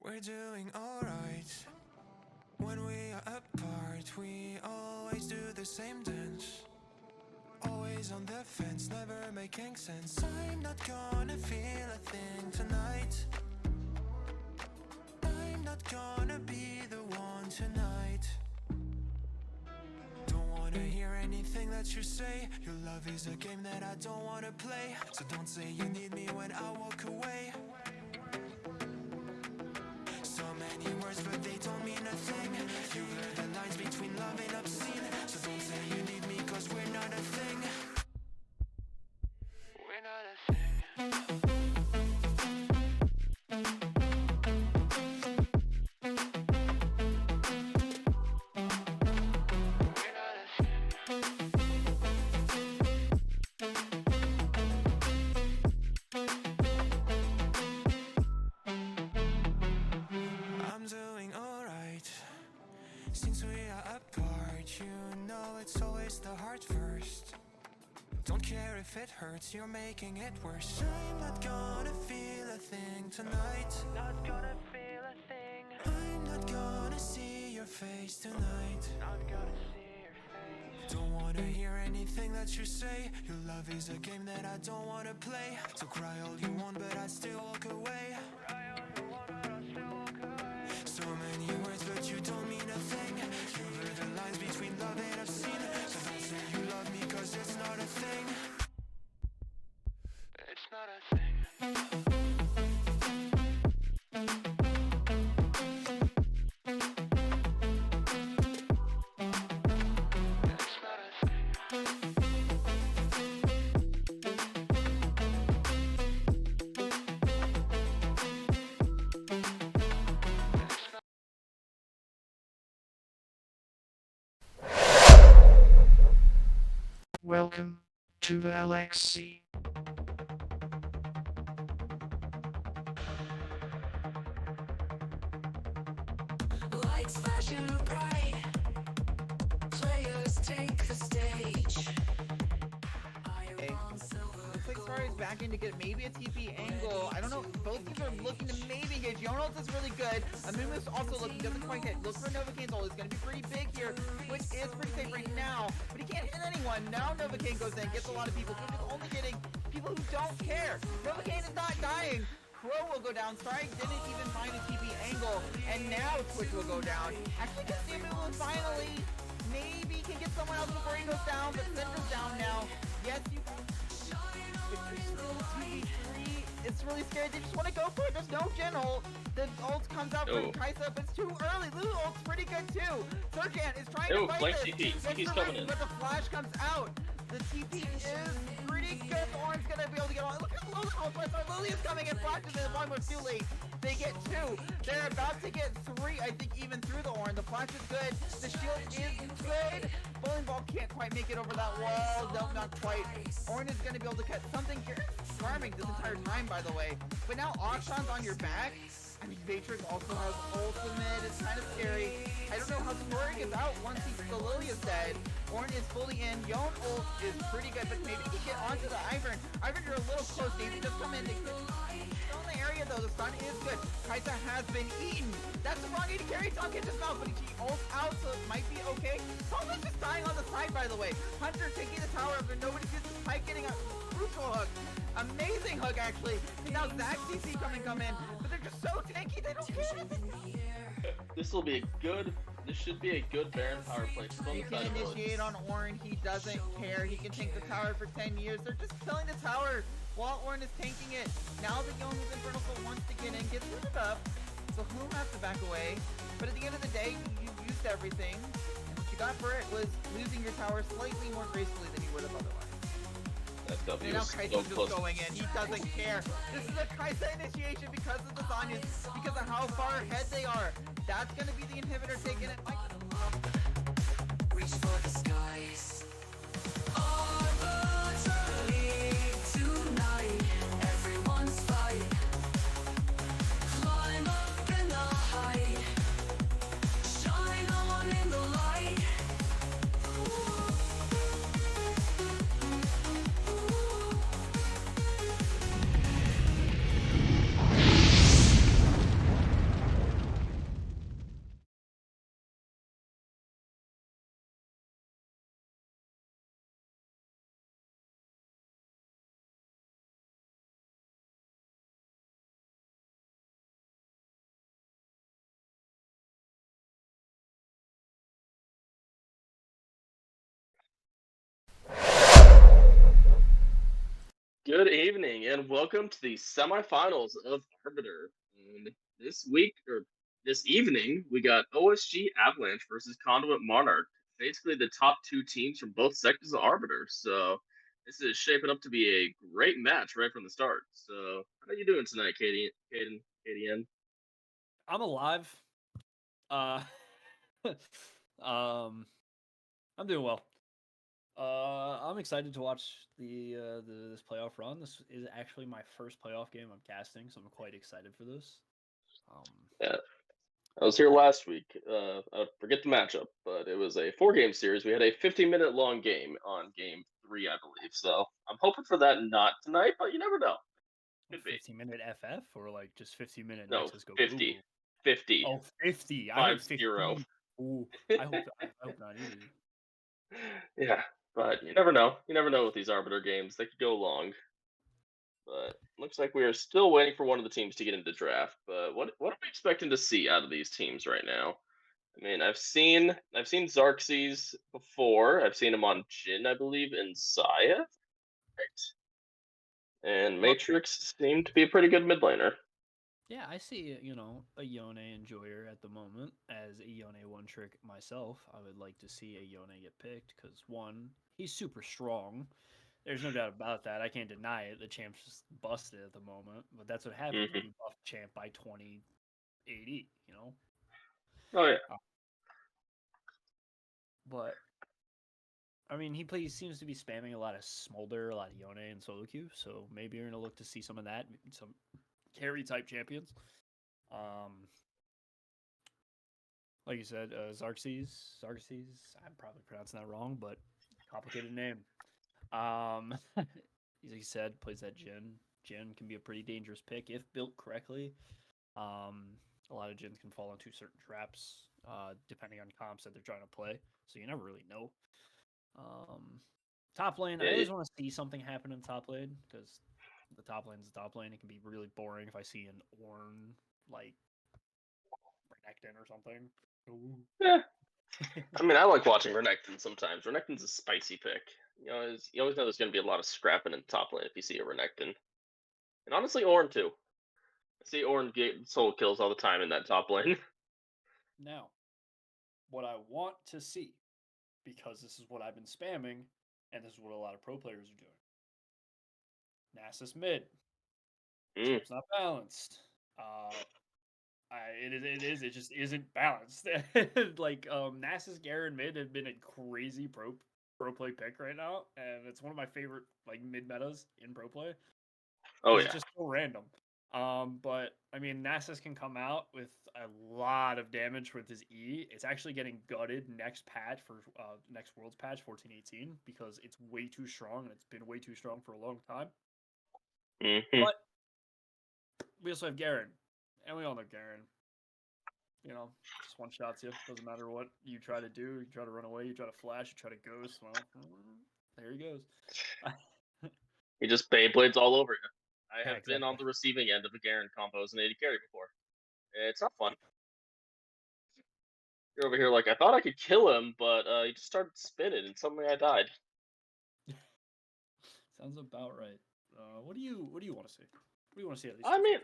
We're doing alright. When we are apart, we always do the same dance. Always on the fence, never making sense. I'm not gonna feel a thing tonight. I'm not gonna be the one tonight. Don't wanna hear anything that you say. Your love is a game that I don't wanna play. So don't say you need me when I walk away. So many words but they don't mean a thing. You blur the lines between love and obscene. So don't say you need me cause we're not a thing. We're not a thing. Since we are apart, you know it's always the heart first. Don't care if it hurts, you're making it worse. I'm not gonna feel a thing tonight. Not gonna feel a thing. I'm not gonna see your face tonight. Not gonna see your face. Don't wanna hear anything that you say. Your love is a game that I don't wanna play. So cry all you want but I still walk away. So many words but you don't mean a thing. You blur the lines between love and obscene. So don't say you love me cause it's not a thing. It's not a thing. Welcome to the LXC. Lights flashing bright, players take the stage. Looks like Star is back in to get maybe a TP angle. I don't know. Both teams are looking to maybe engage. Jonas is really good. Amumu is also looking. Doesn't quite hit. Look for Novocaine ult. It's going to be pretty big here, which is pretty safe right now. But he can't hit anyone. Now Novocaine goes in, gets a lot of people. Twitch is only getting people who don't care. Novocaine is not dying. Crow will go down. Strike didn't even find a TP angle. And now Twitch will go down. Actually gets the Amumu finally. Maybe can get someone else before he goes down. But Syndra's down now. Yes, you it's really scary. They just want to go for it. There's no Jhin ult. The ult comes out from Kaisa, but it's too early. Lulu ult's pretty good too. Sergeant is trying to fight this. TP's coming in. But the flash comes out. The TP is pretty good. Oran's gonna be able to get on. Look at Lulu ult. Lily is coming in. Flashes in. One was too late. They get two. They're about to get three, I think, even through the Ornn. The flash is good. The shield is good. Bowling ball can't quite make it over that wall. No, not quite. Ornn is going to be able to cut something here. Farming this entire time, by the way. But now Akshan's on your back. I mean, Matrix also has ultimate. It's kind of scary. I don't know how Scoring is out once the Lily is dead. Ornn is fully in. Yone ult is pretty good, but maybe he can get onto the Ivern. Ivern, you're a little close. David just come in. Still in the area, though. The stun is good. Kaisa has been eaten. That's the wrong way to carry Tom hits his mouth, but he ults out, so it might be okay. Tom is just dying on the side, by the way. Hunter taking the tower, but nobody gets the spike, getting a crucial hook. Amazing hook, actually. And now Zach CC come in, but they're just so tanky, they don't care. This will be a good. This should be a good Baron power play. He can initiate on Ornn. He doesn't care. He can tank the tower for 10 years. They're just killing the tower while Ornn is tanking it. Now that Yone's Infernal Soul wants to get in, gets looted up. So Who has to back away. But at the end of the day, you used everything. And what you got for it was losing your tower slightly more gracefully than you would have otherwise. That W and now is Kaisa's so just going in. He doesn't care. This is a Kaisa initiation because of the Zanyas, because of how far ahead they are. That's going to be the inhibitor taking it. Reach for the skies. Arbiter lead tonight. Everyone's fight. Climb up in the height. Shine on in the light. Good evening, and welcome to the semifinals of Arbiter. And this week, or this evening, we got OSG Avalanche versus Conduit Monarch. Basically, the top two teams from both sectors of Arbiter. So this is shaping up to be a great match right from the start. So how are you doing tonight, Katie? KDN? I'm alive. Uh, I'm doing well. I'm excited to watch this playoff run. This is actually my first playoff game I'm casting, so I'm quite excited for this. Yeah, I was here last week. I forget the matchup, but it was a 4-game series. We had a 50-minute long game on game 3, I believe. So I'm hoping for that not tonight, but you never know. Could be. 15-minute FF or like just 15-minute No, Nexus go 50. Google? 50. Oh, 50. I heard 50. 15. Ooh, I hope not either. Yeah, but you never know. You never know with these Arbiter games. They could go long. But looks like we are still waiting for one of the teams to get into draft. But what are we expecting to see out of these teams right now? I mean, I've seen Xarxes before. I've seen him on Jin, I believe, in Saya. Right. And Well, Matrix seemed to be a pretty good mid laner. yeah, I see, a Yone enjoyer at the moment. As a Yone one trick myself, I would like to see a Yone get picked because, one, he's super strong. There's no doubt about that. I can't deny it. The champ's just busted at the moment, but that's what happens when you buff champ by 2080, Oh yeah. But, I mean, seems to be spamming a lot of Smolder, a lot of Yone, and solo queue, so maybe you're going to look to see some of that, some carry-type champions. Like you said, Xarxes, I'm probably pronouncing that wrong, but complicated name. As he said, plays that Jin. Jin can be a pretty dangerous pick if built correctly. A lot of Jins can fall into certain traps, depending on comps that they're trying to play. So you never really know. Top lane, I always want to see something happen in top lane because the top lane is the top lane. It can be really boring if I see an Ornn like Renekton or something. Ooh. Yeah. I mean, I like watching Renekton sometimes. Renekton's a spicy pick. You always know there's going to be a lot of scrapping in the top lane if you see a Renekton. And honestly, Ornn too. I see Ornn get solo kills all the time in that top lane. Now, what I want to see, because this is what I've been spamming, and this is what a lot of pro players are doing. Nasus mid. Champ's not balanced. It just isn't balanced. Like Nasus Garen mid had been a crazy pro play pick right now, and it's one of my favorite like mid metas in pro play. Oh yeah. It's just so random. But I mean, Nasus can come out with a lot of damage with his E. It's actually getting gutted next patch for next Worlds patch 14-18 because it's way too strong and it's been way too strong for a long time. But we also have Garen, and we all know Garen. Just one shots you. Doesn't matter what you try to do. You try to run away. You try to flash. You try to ghost. Well, there he goes. He just Beyblades all over you. I have exactly. been on the receiving end of a Garen combos and AD carry before. It's not fun. You're over here like, I thought I could kill him, but he just started spinning and suddenly I died. Sounds about right. What do you want to see? What do you want to see at least? I mean,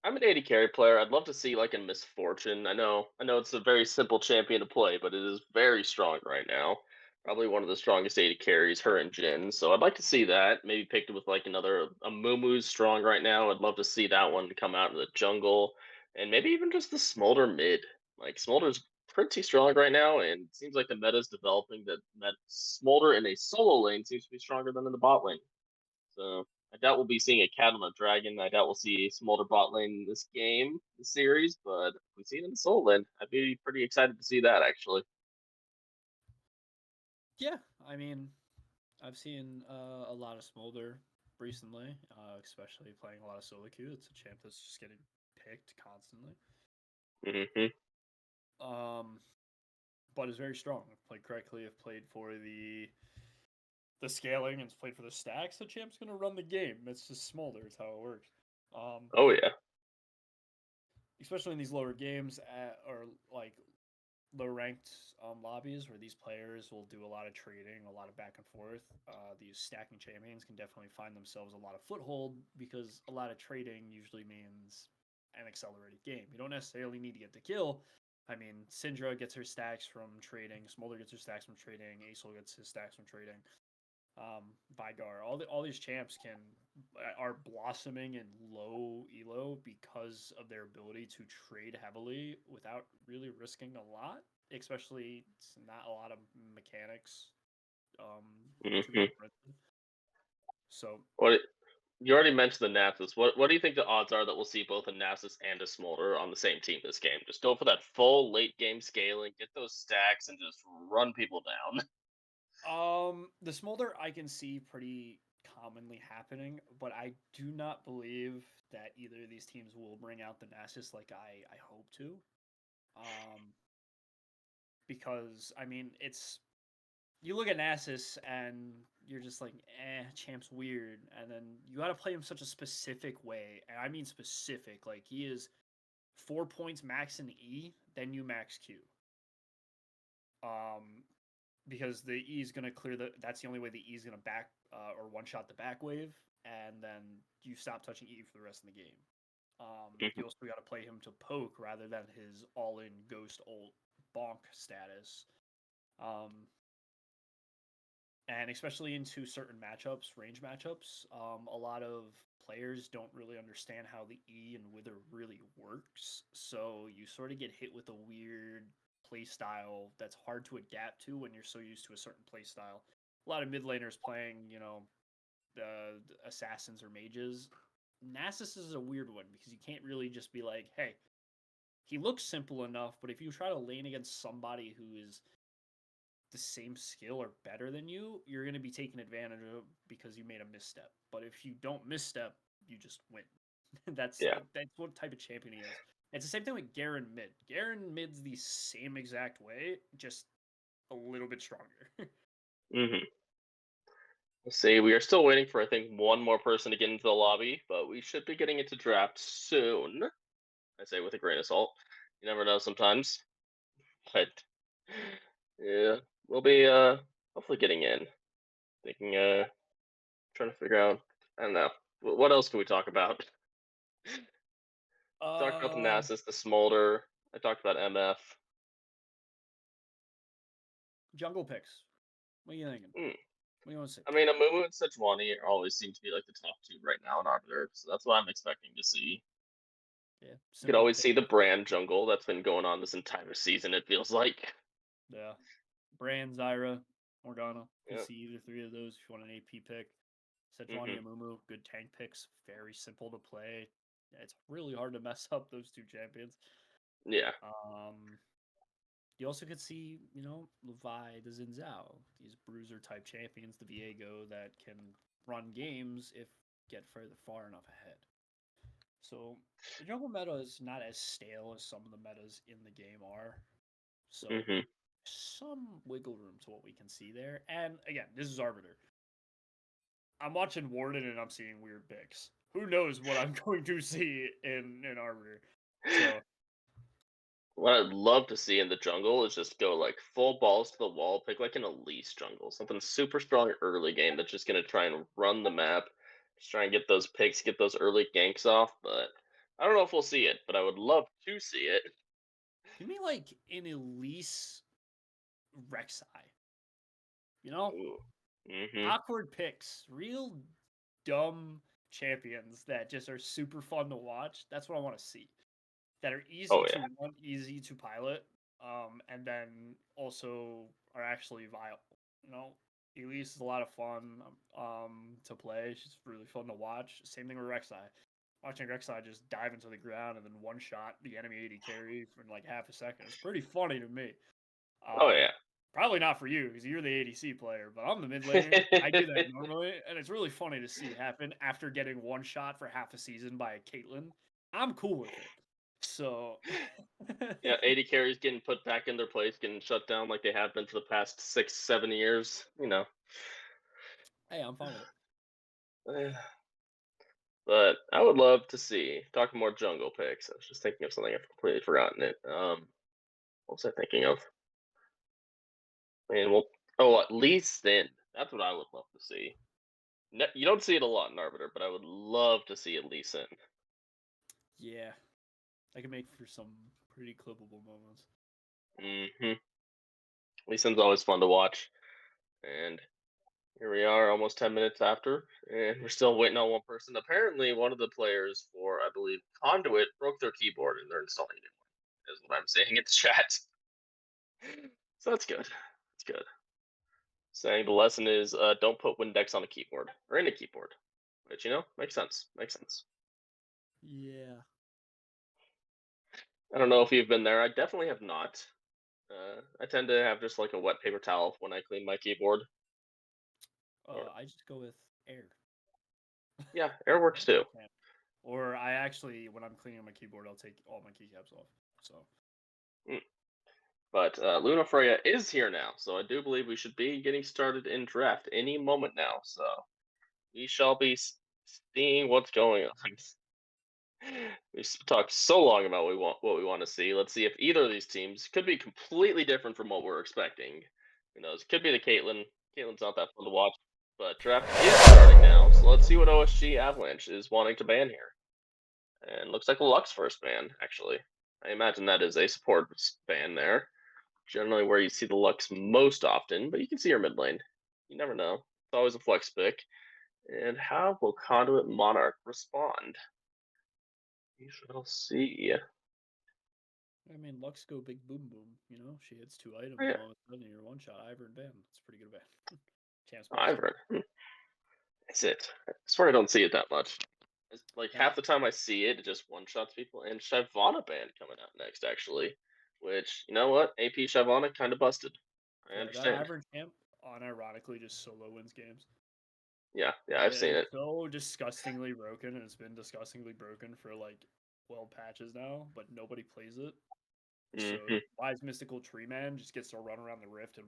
I'm an AD carry player. I'd love to see like a Misfortune. I know it's a very simple champion to play, but it is very strong right now. Probably one of the strongest AD carries, her and Jin. So I'd like to see that. Maybe picked with like a Mumu's strong right now. I'd love to see that one come out in the jungle, and maybe even just the Smolder mid. Like Smolder's pretty strong right now, and it seems like the meta's developing that Smolder in a solo lane seems to be stronger than in the bot lane. So I doubt we'll be seeing a cat on a dragon. I doubt we'll see Smolder bot lane in this game, this series, but if we see it in the solo lane, I'd be pretty excited to see that actually. Yeah, I mean, I've seen a lot of Smolder recently, especially playing a lot of solo queue. It's a champ that's just getting picked constantly. But is very strong. If played correctly, if played for the scaling and played for the stacks, the champ's gonna run the game. It's just Smolder. It's how it works. Oh yeah. Especially in these lower games, or like low ranked lobbies where these players will do a lot of trading, a lot of back and forth. These stacking champions can definitely find themselves a lot of foothold because a lot of trading usually means an accelerated game. You don't necessarily need to get the kill. I mean, Syndra gets her stacks from trading, Smolder gets her stacks from trading, Acel gets his stacks from trading. Vigar, all these champs are blossoming in low elo because of their ability to trade heavily without really risking a lot. Especially, it's not a lot of mechanics to be Hmm. implemented. So What you already mentioned the Nasus. What do you think the odds are that we'll see both a Nasus and a Smolder on the same team this game? Just go for that full late game scaling, get those stacks, and just run people down. The smolder I can see pretty commonly happening, but I do not believe that either of these teams will bring out the Nasus like I hope to. Um, because I mean, it's you look at Nasus and you're just like, champ's weird, and then you got to play him such a specific way, and I mean specific. Like he is 4 points max in E, then you max Q. Um, because the E is gonna clear the. That's the only way the E is gonna back or one shot the back wave, and then you stop touching E for the rest of the game. You also got to play him to poke rather than his all-in ghost ult bonk status. Um, and especially into certain matchups, range matchups, a lot of players don't really understand how the E and Wither really works. So you sort of get hit with a weird play style that's hard to adapt to when you're so used to a certain play style. A lot of mid laners playing, the assassins or mages. Nasus is a weird one because you can't really just be like, hey, he looks simple enough, but if you try to lane against somebody who is the same skill or better than you, you're going to be taken advantage of because you made a misstep. But if you don't misstep, you just win. that's Yeah. that's what type of champion he is. It's the same thing with Garen mid. Garen mid's the same exact way, just a little bit stronger. Hmm. Let's see. We are still waiting for I think one more person to get into the lobby, but we should be getting into draft soon. I say with a grain of salt. You never know sometimes. But yeah, we'll be hopefully getting in. Thinking trying to figure out. I don't know. What else can we talk about? Talked about the uh, Nasus, the Smolder. I talked about MF. Jungle picks. What are you thinking? Hmm. What do you want to see? I mean, Amumu and Sejuani always seem to be like the top two right now in Arbiter, so that's what I'm expecting to see. Yeah, You could simple always pick. see the brand jungle that's been going on this entire season, it feels like. Yeah, Brand, Zyra, Morgana. Could Yeah. see either three of those if you want an AP pick. Sejuani Hmm. Amumu, good tank picks. Very simple to play. It's really hard to mess up those two champions. Yeah. Um, you also could see, Levi, the Xin Zhao, these bruiser type champions, the Viego that can run games if get far enough ahead. So the jungle meta is not as stale as some of the metas in the game are. So Hmm. some wiggle room to what we can see there. And again, this is Arbiter. I'm watching Warden and I'm seeing weird picks. Who knows what I'm going to see in Arbiter? So What I'd love to see in the jungle is just go like full balls to the wall, pick like an Elise jungle, something super strong early game that's just gonna try and run the map, just try and get those picks, get those early ganks off. But I don't know if we'll see it, but I would love to see it. give me like an Elise Rek'Sai. You know, Ooh. Hmm. awkward picks, real dumb champions that just are super fun to watch. That's what I want to see. That are easy Oh to yeah. run, easy to pilot, and then also are actually viable. You know, Elise is a lot of fun to play. She's really fun to watch. Same thing with Rek'Sai. Watching Rek'Sai just dive into the ground and then one shot the enemy AD carry for like half a second. It's pretty funny to me. Oh Um, yeah. Probably not for you because you're the ADC player, but I'm the mid laner. I do that normally, and it's really funny to see happen after getting one shot for half a season by a Caitlyn. I'm cool with it. So, Yeah, 80 carries getting put back in their place, getting shut down like they have been for the past 6, 7 years. hey, I'm fine with it. Eh, but I would love to see talking more jungle picks. I was just thinking of something I've completely forgotten it. What was I thinking of? And oh, Lee Sin. That's what I would love to see. You don't see it a lot in Arbiter, but I would love to see it Lee Sin. Yeah, I can make for some pretty clippable moments. Lee Sin's always fun to watch. And here we are, almost 10 minutes after, and we're still waiting on one person. Apparently, one of the players for, I believe, Conduit broke their keyboard and they're installing a new one, is what I'm saying in the chat. So that's good. That's good. Saying the lesson is don't put Windex on a keyboard or in a keyboard, which makes sense. Makes sense. Yeah. I don't know if you've been there. I definitely have not. I tend to have just like a wet paper towel when I clean my keyboard. I just go with air. Yeah, air works too. Or I actually, when I'm cleaning my keyboard, I'll take all my keycaps off. So. But Luna Freya is here now, so I do believe we should be getting started in draft any moment now. So we shall be seeing what's going on. We've talked so long about what we want to see. Let's see if either of these teams could be completely different from what we're expecting. Who knows? Could be the Caitlyn. Caitlyn's not that fun to watch, but draft is starting now. So let's see what OSG Avalanche is wanting to ban here. And looks like a Lux first ban, actually. I imagine that is a support ban there. Generally where you see the Lux most often, but you can see her mid lane. You never know. It's always a flex pick. And how will Conduit Monarch respond? We shall see. I mean, Lux go big boom boom. She hits 2 items, Oh, yeah. and all of a sudden you're one shot Ivern ban. That's a pretty good ban. Champs. I've heard. That's it. I swear I don't see it that much. It's like Yeah. half the time I see it, it just one shots people. And Shyvana band coming out next, actually. Which, you know what? AP Shyvana kind of busted. I understand. That Ivern champ, unironically, just solo wins games. Yeah, I've seen it. It's so disgustingly broken, and it's been disgustingly broken for like 12 patches now, but nobody plays it. So Wise Mystical Tree Man just gets to run around the rift and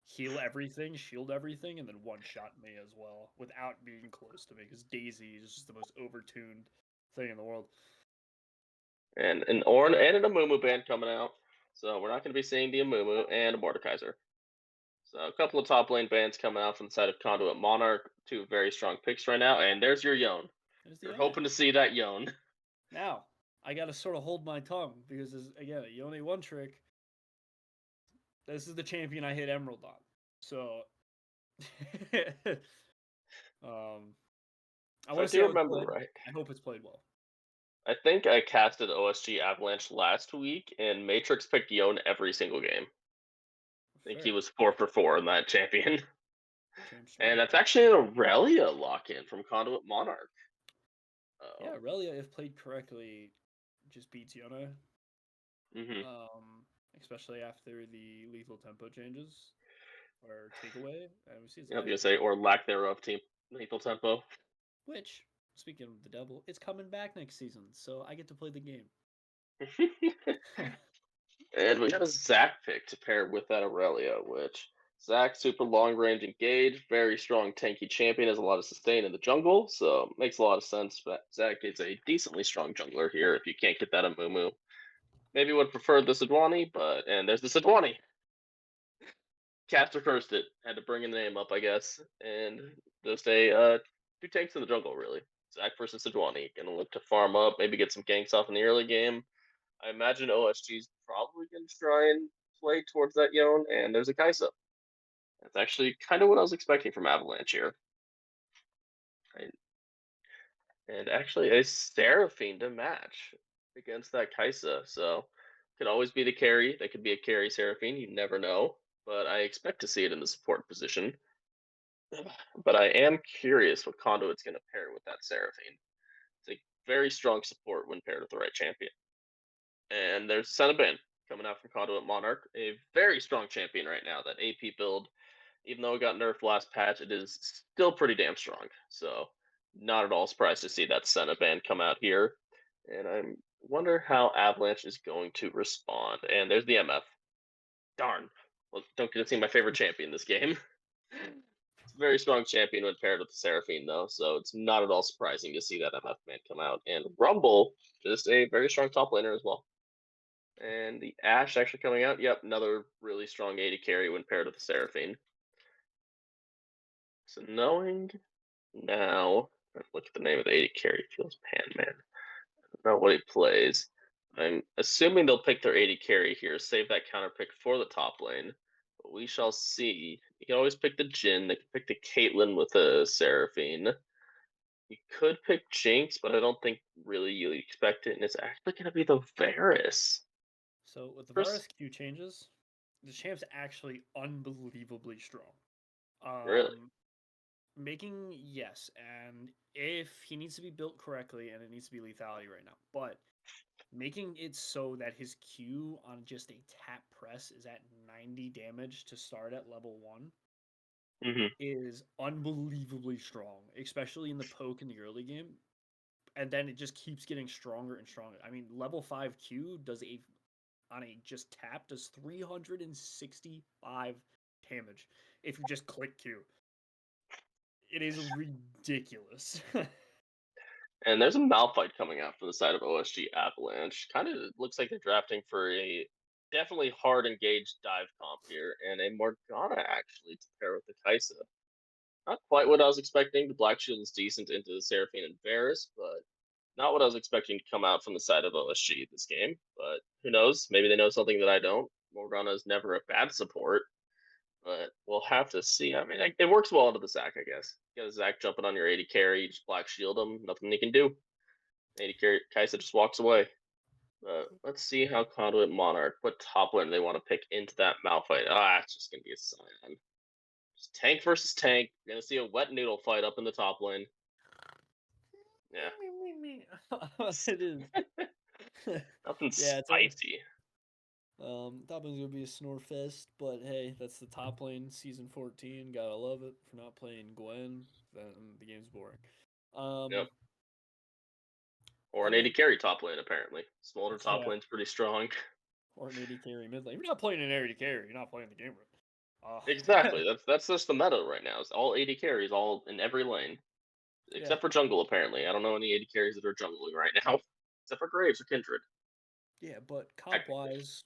heal everything, shield everything, and then one-shot me as well without being close to me, because Daisy is just the most overtuned thing in the world. And an Ornn and an Amumu band coming out. So we're not going to be seeing the Amumu and a Mordekaiser. So a couple of top lane bands coming out from the side of Conduit Monarch. 2 very strong picks right now. And there's your Yone. You're hoping to see that Yone. Now, I got to sort of hold my tongue because, again, a Yone one trick. This is the champion I hit Emerald on. So, I want to say remember right. I hope it's played well. I think I casted OSG Avalanche last week, and Matrix picked Yone every single game. I think he was 4 for 4 in that champion. And that's actually an Aurelia lock-in from Conduit Monarch. Yeah, Aurelia, if played correctly, just beats Yone. Especially after the lethal tempo changes or takeaway. And we see I was gonna say, or lack thereof, team lethal tempo. Which, speaking of the devil, it's coming back next season, so I get to play the game. And we got a Zac pick to pair with that Aurelia, which Zac, super long range engage, very strong tanky champion, has a lot of sustain in the jungle, so makes a lot of sense. But Zac is a decently strong jungler here if you can't get that Amumu. Maybe would have preferred the Sejuani, and there's the Sejuani. Caster cursed it, had to bring in the name up, I guess, and just 2 tanks in the jungle, really. Zac versus Sejuani, gonna look to farm up, maybe get some ganks off in the early game. I imagine OSG's probably going to try and play towards that Yone, and there's a Kaisa. That's actually kind of what I was expecting from Avalanche here. And actually a Seraphine to match against that Kaisa, so could always be the carry. That could be a carry Seraphine, you never know, but I expect to see it in the support position. But I am curious what Conduit's going to pair with that Seraphine. It's a very strong support when paired with the right champion. And there's Senabin coming out from Conduit Monarch, a very strong champion right now. That AP build, even though it got nerfed last patch, it is still pretty damn strong. So not at all surprised to see that Senabin come out here. And I wonder how Avalanche is going to respond. And there's the MF. Darn. Well, don't get to see my favorite champion this game. It's a very strong champion when paired with the Seraphine, though, so it's not at all surprising to see that MF man come out. And Rumble, just a very strong top laner as well. And the Ashe actually coming out. Yep, another really strong AD carry when paired with the Seraphine. So knowing now, let's look at the name of the AD carry. Feels Pan Man. I don't know what he plays. I'm assuming they'll pick their AD carry here, save that counter pick for the top lane. But we shall see. You can always pick the Jhin. They can pick the Caitlyn with the Seraphine. You could pick Jinx, but I don't think really you expect it, and it's actually going to be the Varus. So with the First, Varus Q changes, the champ's actually unbelievably strong. really. Making yes, and if he needs to be built correctly, and it needs to be lethality right now, but making it so that his Q on just a tap press is at 90 damage to start at level 1 Hmm. is unbelievably strong, especially in the poke in the early game. And then it just keeps getting stronger and stronger. I mean, level 5 Q does a on a just tap does 365 damage if you just click Q. It is ridiculous. And there's a Malphite coming out from the side of OSG Avalanche. Kind of looks like they're drafting for a definitely hard engaged dive comp here, and a Morgana actually to pair with the Kaisa. Not quite what I was expecting. The Black Shield is decent into the Seraphine and Varus, but not what I was expecting to come out from the side of OSG this game. But who knows? Maybe they know something that I don't. Morgana is never a bad support, but we'll have to see. I mean, it works well into the Zac, I guess. You got a Zac jumping on your 80 carry, you just Black Shield him, nothing he can do. 80 carry, Kaisa just walks away. Let's see how Conduit Monarch, what top lane they want to pick into that Malphite. It's just going to be a Scion. Just tank versus tank. You're going to see a wet noodle fight up in the top lane. Yeah. It is. Nothing Yeah, it's spicy. Top lane's gonna be a snore fest, but hey, that's the top lane, season 14. Gotta love it. If you're not playing Gwen, then the game's boring. Yep. Or I an 80 mean, carry top lane, apparently. Smolder top yeah, lane's pretty strong. or an AD carry mid lane. If you're not playing an AD carry, you're not playing the game right. Exactly. That's just the meta right now. It's all 80 carries, all in every lane. Yeah, Except for jungle, apparently. I don't know any 80 carries that are jungling right now. Except for Graves or Kindred. yeah, but comp Technically. wise,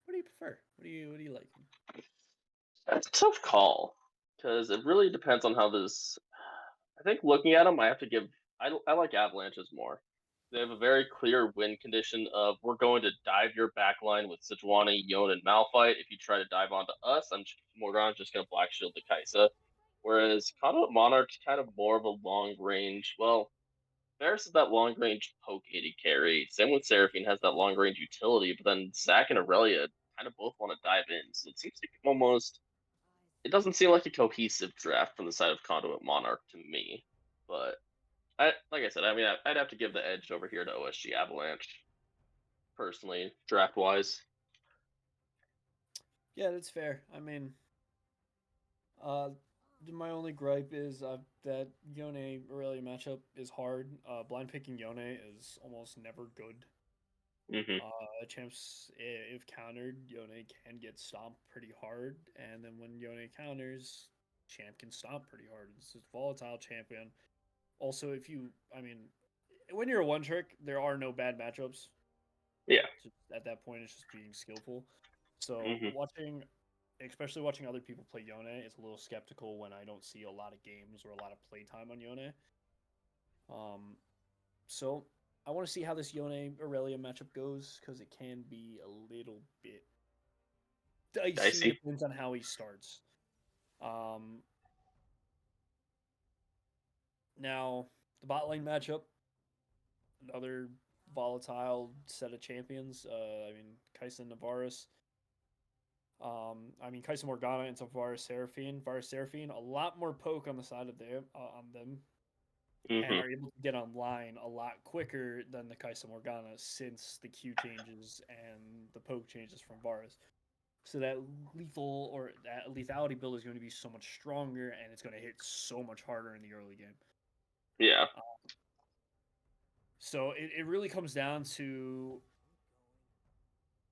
what do you prefer? What do you like? That's a tough call. Because it really depends on how this. I think looking at them, I have to give. I like Avalanches more. They have a very clear win condition of we're going to dive your backline with Sejuani, Yon, and Malphite. If you try to dive onto us, Morgana's just going to Black Shield the Kaisa. Whereas Conduit Monarch's kind of more of a long range. Well, Varus is that long range poke 80 carry. Same with Seraphine has that long range utility, but then Zac and Aurelia kind of both want to dive in. So it seems like almost it doesn't seem like a cohesive draft from the side of Conduit Monarch to me. But like I said, I mean, I'd have to give the edge over here to OSG Avalanche, personally, draft wise. Yeah, that's fair. I mean, uh, my only gripe is that Yone Aurelia matchup is hard. Blind picking Yone is almost never good. Hmm. Champs, if countered, Yone can get stomped pretty hard, and then when Yone counters, champ can stomp pretty hard. It's a volatile champion. Also, I mean, when you're a one trick, there are no bad matchups. Yeah. Just at that point, it's just being skillful. So Hmm. especially watching other people play Yone, it's a little skeptical when I don't see a lot of games or a lot of playtime on Yone. Um, so I want to see how this Yone Aurelia matchup goes because it can be a little bit dicey. Dicey. Depends on how he starts. Um, Now the bot lane matchup, another volatile set of champions. I mean, Kaisa and Varus. I mean, Kaisa Morgana and some Varus Seraphine. Varus Seraphine, a lot more poke on the side of them on them, and Hmm. are able to get online a lot quicker than the Kaisa Morgana since the Q changes and the poke changes from Varus. So that lethal or that lethality build is going to be so much stronger, and it's going to hit so much harder in the early game. Yeah. So it really comes down to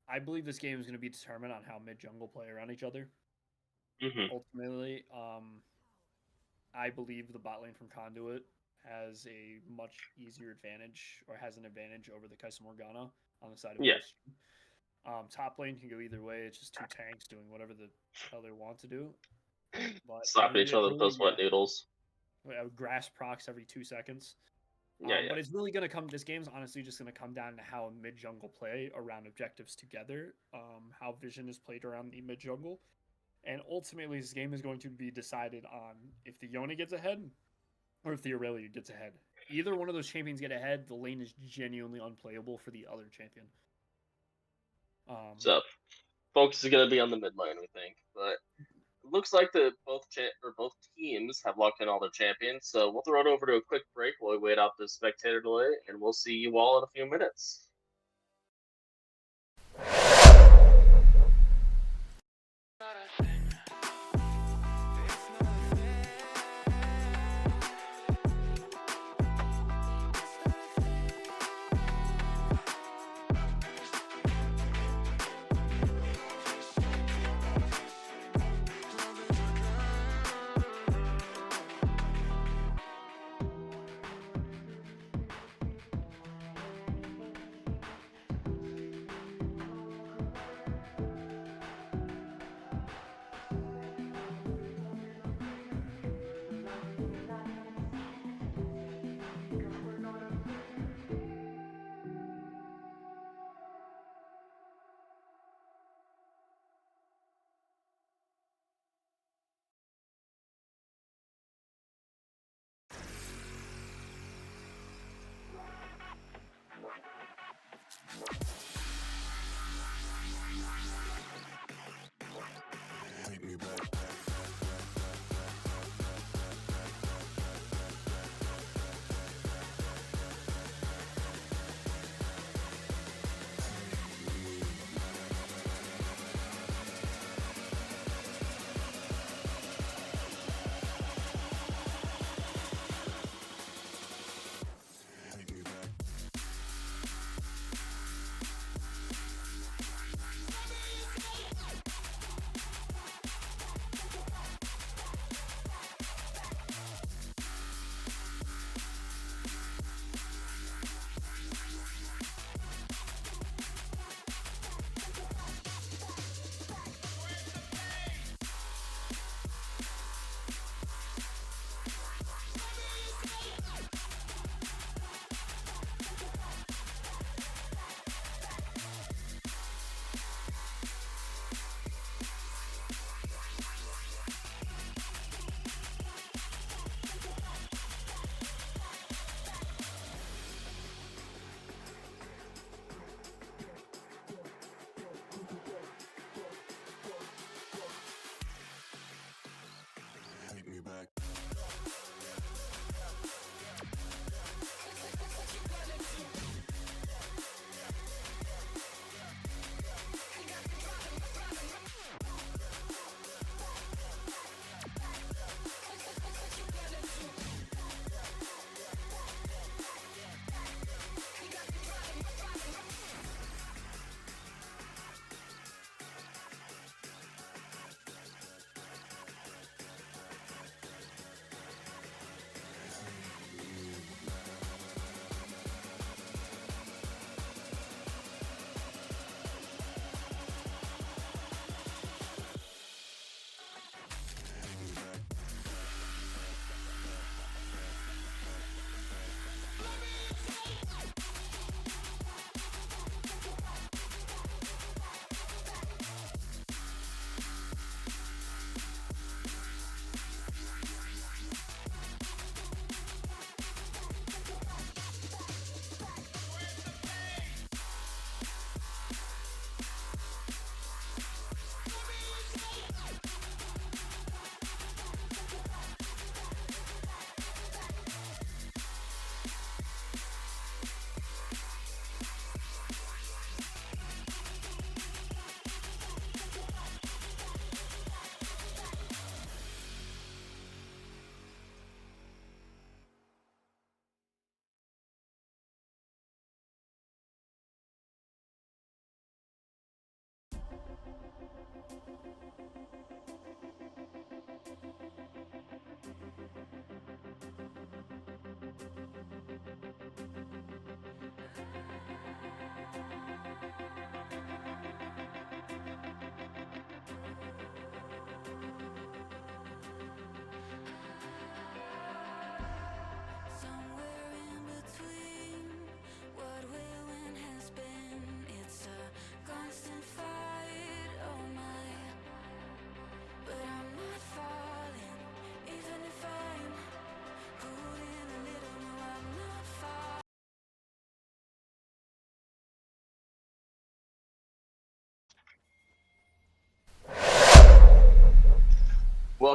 I believe this game is going to be determined on how mid jungle play around each other. Hmm. Ultimately, I believe the bot lane from Conduit has a much easier advantage or has an advantage over the Kaisa Morgana on the side of Yeah. OSG. Top lane can go either way. It's just two tanks doing whatever the hell they want to do. But Slapping each other with those wet noodles. Grass procs every 2 seconds. Yeah, But it's really gonna come. This game's honestly just gonna come down to how mid jungle play around objectives together. How vision is played around the mid jungle, and ultimately this game is going to be decided on if the Yone gets ahead, or if the Aurelia gets ahead. Either one of those champions get ahead, the lane is genuinely unplayable for the other champion. So focus is gonna be on the mid lane, we think, but. It looks like both teams have locked in all their champions, so we'll throw it over to a quick break while we wait out this spectator delay, and we'll see you all in a few minutes.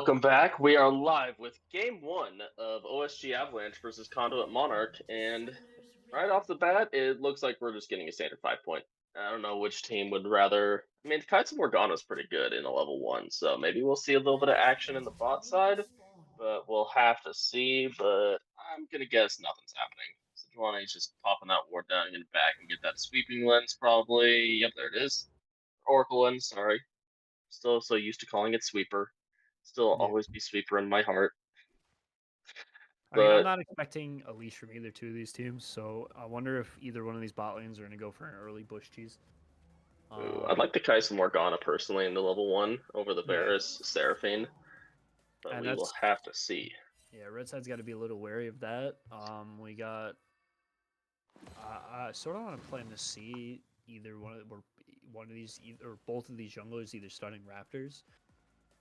Welcome back. We are live with Game 1 of OSG Avalanche versus Conduit Monarch, and right off the bat, it looks like we're just getting a standard 5-point. I don't know which team would rather. I mean, Kites of Morgana's pretty good in a level 1, so maybe we'll see a little bit of action in the bot side, but we'll have to see. But I'm gonna guess nothing's happening. Sejuani's just popping that ward down in the back and get that sweeping lens, probably. Yep, there it is. Oracle lens, sorry. Still so used to calling it sweeper. Still Yeah. always be sweeper in my heart. I mean, I'm But not expecting a leash from either two of these teams, so I wonder if either one of these bot lanes are going to go for an early bush cheese. ooh, I'd like the Kai'Sa Morgana personally in the level 1 over the Yeah. Varus Seraphine. But And we will that's have to see. yeah. Red side's got to be a little wary of that. We got. I sort of want to plan to see either one of these or both of these junglers either starting Raptors.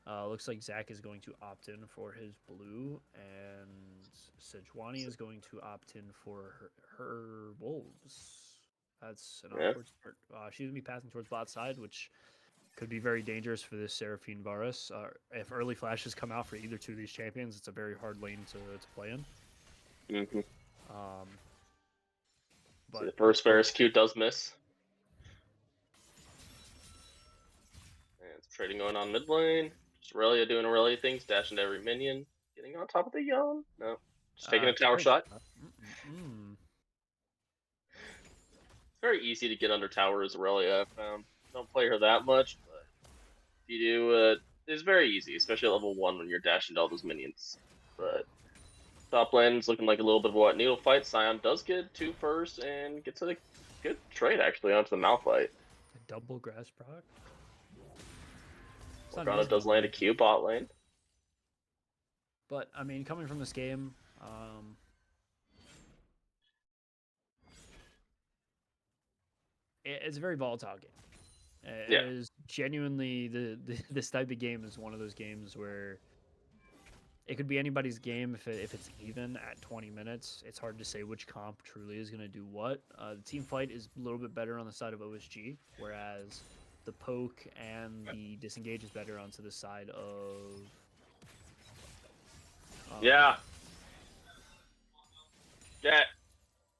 Looks like Zach is going to opt in for his blue, and Sejuani is going to opt in for her wolves. That's an Yeah. awkward start. She's going to be passing towards bot side, which could be very dangerous for this Seraphine Varus. If early flashes come out for either two of these champions, it's a very hard lane to play in. Mm-hmm. But The first Varus Q does miss. And it's trading going on mid lane. Just Aurelia doing Aurelia things, dashing to every minion. Getting on top of the Yon. No. Just taking a tower shot. It's very easy to get under tower as Aurelia, I've found. Don't play her that much, but if you do, it's very easy, especially at level 1 when you're dashing to all those minions. But top lane's looking like a little bit of a needle fight. Sion does get 2 first and gets a good trade actually onto the Malphite. A double grass proc. Morgana does land a Q bot lane. But I mean, coming from this game, it's a very volatile game. It Yeah. is genuinely this type of game is one of those games where it could be anybody's game if it's even at 20 minutes. It's hard to say which comp truly is going to do what. The team fight is a little bit better on the side of OSG, whereas the poke and the disengage is better onto the side of Yeah.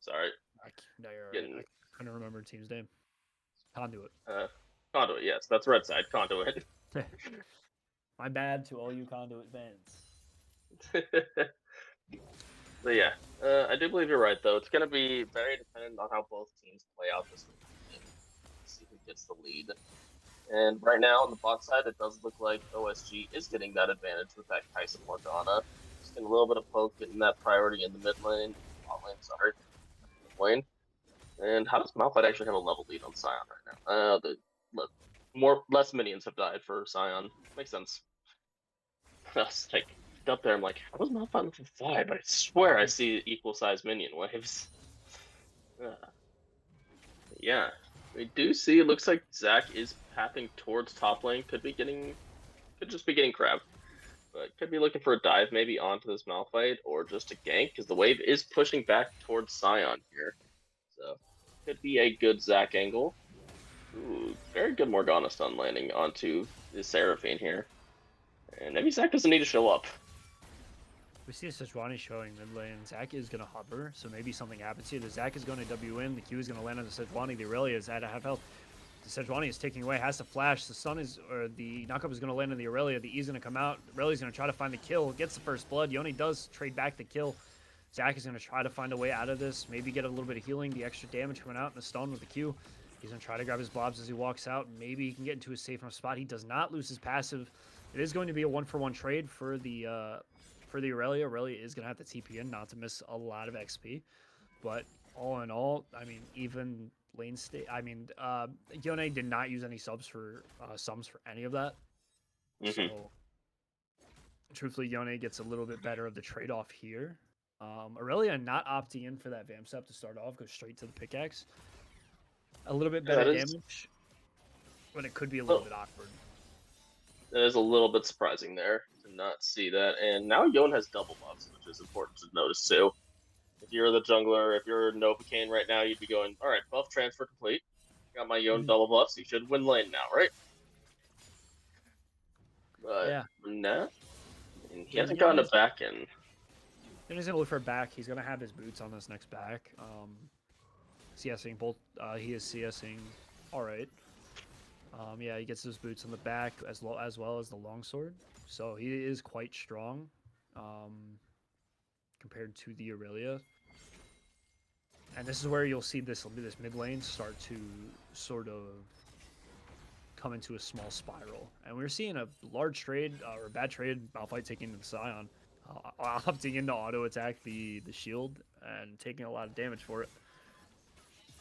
Sorry. No, you're right. Getting- I couldn't remember the team's name. Conduit. Conduit, yes, that's red side, Conduit. My bad to all you Conduit fans. But yeah, I do believe you're right though. It's going to be very dependent on how both teams play out this week. See who gets the lead. And right now on the bot side, it does look like OSG is getting that advantage with that Kai'Sa Morgana. Just getting a little bit of poke, getting that priority in the mid lane. Bot lane, sorry. Mid lane. And how does Malphite actually have a level lead on Sion right now? Less minions have died for Sion. Makes sense. I was like, up there, I'm like, how was Malphite level 5? I swear I see equal size minion waves. Yeah. We do see, it looks like Zach is pathing towards top lane. Could just be getting crab. But could be looking for a dive maybe onto this Malphite or just a gank, because the wave is pushing back towards Sion here. So, could be a good Zach angle. Ooh, very good Morgana stun landing onto the Seraphine here. And maybe Zach doesn't need to show up. We see Sejuani showing mid lane. Zach is going to hover, so maybe something happens here. The Zach is going to W in. The Q is going to land on the Sejuani. The Aurelia is at a half health. The Sejuani is taking away, has to flash. The stun is, or the knockup is going to land on the Aurelia. The E is going to come out. Aurelia's going to try to find the kill. Gets the first blood. Yone does trade back the kill. Zach is going to try to find a way out of this. Maybe get a little bit of healing. The extra damage coming out in the stun with the Q. He's going to try to grab his blobs as he walks out. Maybe he can get into a safe enough spot. He does not lose his passive. It is going to be a 1-for-1 trade for the Aurelia. Aurelia is going to have to TP in, not to miss a lot of XP. But all in all, I mean, even lane state. I mean, Yone did not use any sums for any of that. Mm-hmm. So, truthfully, Yone gets a little bit better of the trade-off here. Aurelia not opting in for that Vamp Step to start off, goes straight to the pickaxe. A little bit better damage, but it could be a little bit awkward. That is a little bit surprising there to not see that. And now Yon has double buffs, which is important to notice too. If you're the jungler, if you're Novocaine right now, you'd be going, all right, buff transfer complete. Got my Yon double buffs. You should win lane now, right? But Yeah. nah. he hasn't gotten it back in. Then he's gonna look for a back. He's gonna have his boots on this next back. CSing both. He is CSing. All right. Yeah, he gets his boots on the back as well as the longsword. So he is quite strong, compared to the Aurelia. And this is where you'll see this mid lane start to sort of come into a small spiral. And we're seeing a large trade or a bad trade, Malphite taking the Scion, opting in to auto attack the shield and taking a lot of damage for it.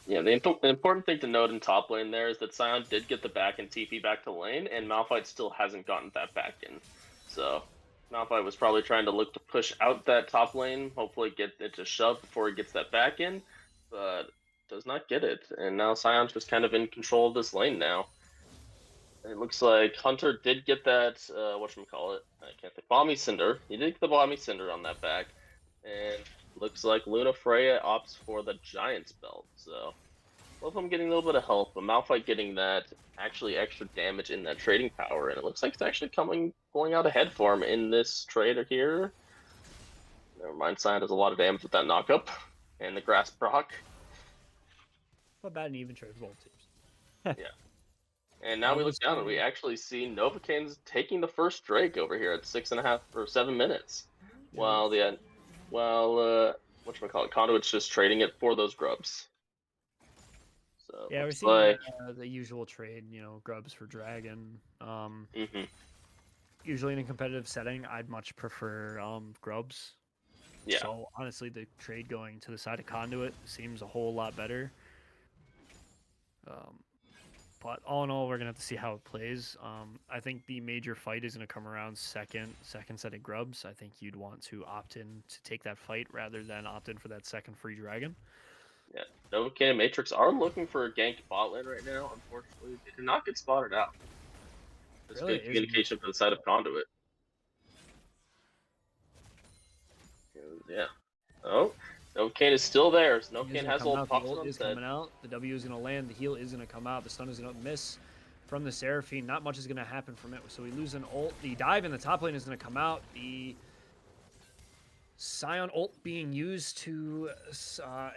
Yeah, the important thing to note in top lane there is that Scion did get the back and TP back to lane, and Malphite still hasn't gotten that back in. So Malphite was probably trying to look to push out that top lane, hopefully get it to shove before he gets that back in, but does not get it. And now Scion's just kind of in control of this lane now. And it looks like Hunter did get that, whatchamacallit, I can't think, Balmy Cinder. He did get the Balmy Cinder on that back. And looks like Luna Freya opts for the Giant's Belt. So both of them getting a little bit of help, but Malphite getting that actually extra damage in that trading power. And it looks like it's actually pulling out ahead for him in this trade here. Never mind, Scion does a lot of damage with that knockup. And the Grass Proc. Not bad and even trade for both teams. Yeah. And now we look down and we actually see Novocaine's taking the first Drake over here at 6.5 or 7 minutes. Yeah. While Conduit's just trading it for those grubs. So yeah, we're seeing the usual trade, grubs for dragon. Usually in a competitive setting, I'd much prefer grubs. Yeah. So honestly, the trade going to the side of Conduit seems a whole lot better. But all in all, we're gonna have to see how it plays. I think the major fight is gonna come around second set of grubs. I think you'd want to opt in to take that fight rather than opt in for that second free dragon. Yeah, Novocaine and Matrix are looking for a gank bot lane right now. Unfortunately, they did not get spotted out. There's good communication from the side of Conduit. Yeah. Oh, Novocaine is still there. Novocaine has old pops on is coming out. The W is going to land. The heal is going to come out. The stun is going to miss from the Seraphine. Not much is going to happen from it. So we lose an ult. The dive in the top lane is going to come out. The Scion ult being used to,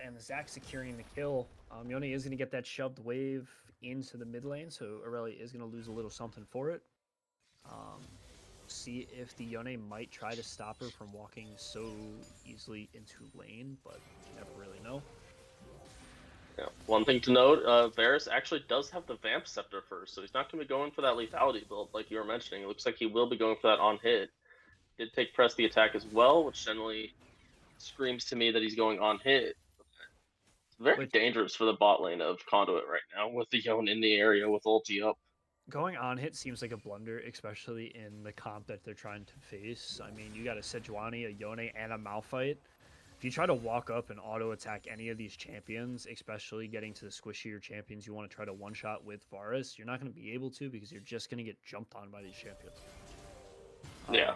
and the Zac securing the kill. Yone is going to get that shoved wave into the mid lane. So Aurelia is going to lose a little something for it. See if the Yone might try to stop her from walking so easily into lane, but you never really know. Yeah. One thing to note, Varus actually does have the Vamp Scepter first, so he's not going to be going for that lethality build like you were mentioning. It looks like he will be going for that on hit. Did take press the attack as well, which generally screams to me that he's going on hit. It's very dangerous for the bot lane of Conduit right now with the Yone in the area with ulti up. Going on hit seems like a blunder, especially in the comp that they're trying to face. I mean, you got a Sejuani, a Yone, and a Malphite. If you try to walk up and auto attack any of these champions, especially getting to the squishier champions you want to try to one-shot with Varus, you're not going to be able to because you're just going to get jumped on by these champions. Yeah.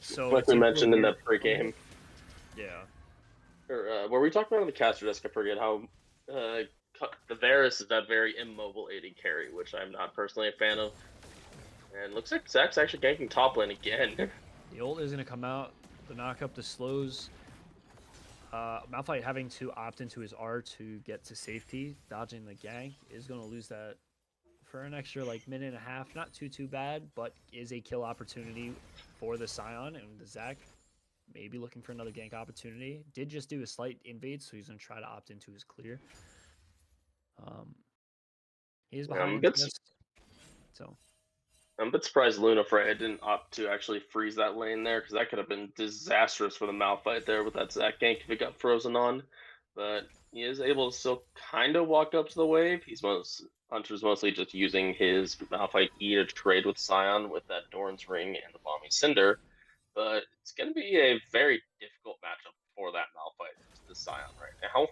So like we mentioned in that pre-game. Yeah. Or, were we talking about on the caster desk? I forget how the Varus is that very immobile AD carry, which I'm not personally a fan of. And looks like Zac's actually ganking top lane again. The ult is going to come out. The knock-up, the slows. Malphite having to opt into his R to get to safety, dodging the gank, is going to lose that for an extra minute and a half. Not too bad, but is a kill opportunity for the Scion, and the Zac maybe looking for another gank opportunity. Did just do a slight invade, so he's going to try to opt into his clear. He's behind so I'm a bit surprised Luna Freya didn't opt to actually freeze that lane there, because that could have been disastrous for the Malphite there with that Zac gank if it got frozen on. But he is able to still kind of walk up to the wave. Hunter's mostly just using his Malphite E to trade with Scion with that Doran's Ring and the Balmy Cinder. But it's going to be a very difficult matchup for that Malphite to the Scion right now.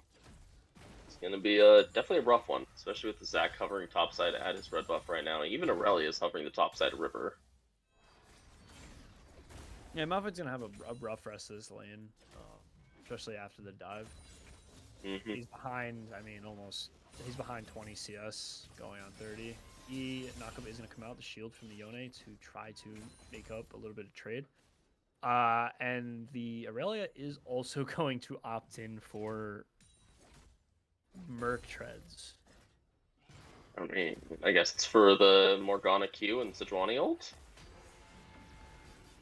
It's going to be definitely a rough one, especially with the Zac hovering topside at his red buff right now. Even Aurelia is hovering the topside river. Yeah, Malphite's going to have a rough rest of this lane, especially after the dive. Mm-hmm. He's behind, he's behind 20 CS, going on 30. E knockup is going to come out, the shield from the Yone to try to make up a little bit of trade. And the Aurelia is also going to opt in for Merc Treads. I mean, I guess it's for the Morgana Q and Sejuani ult.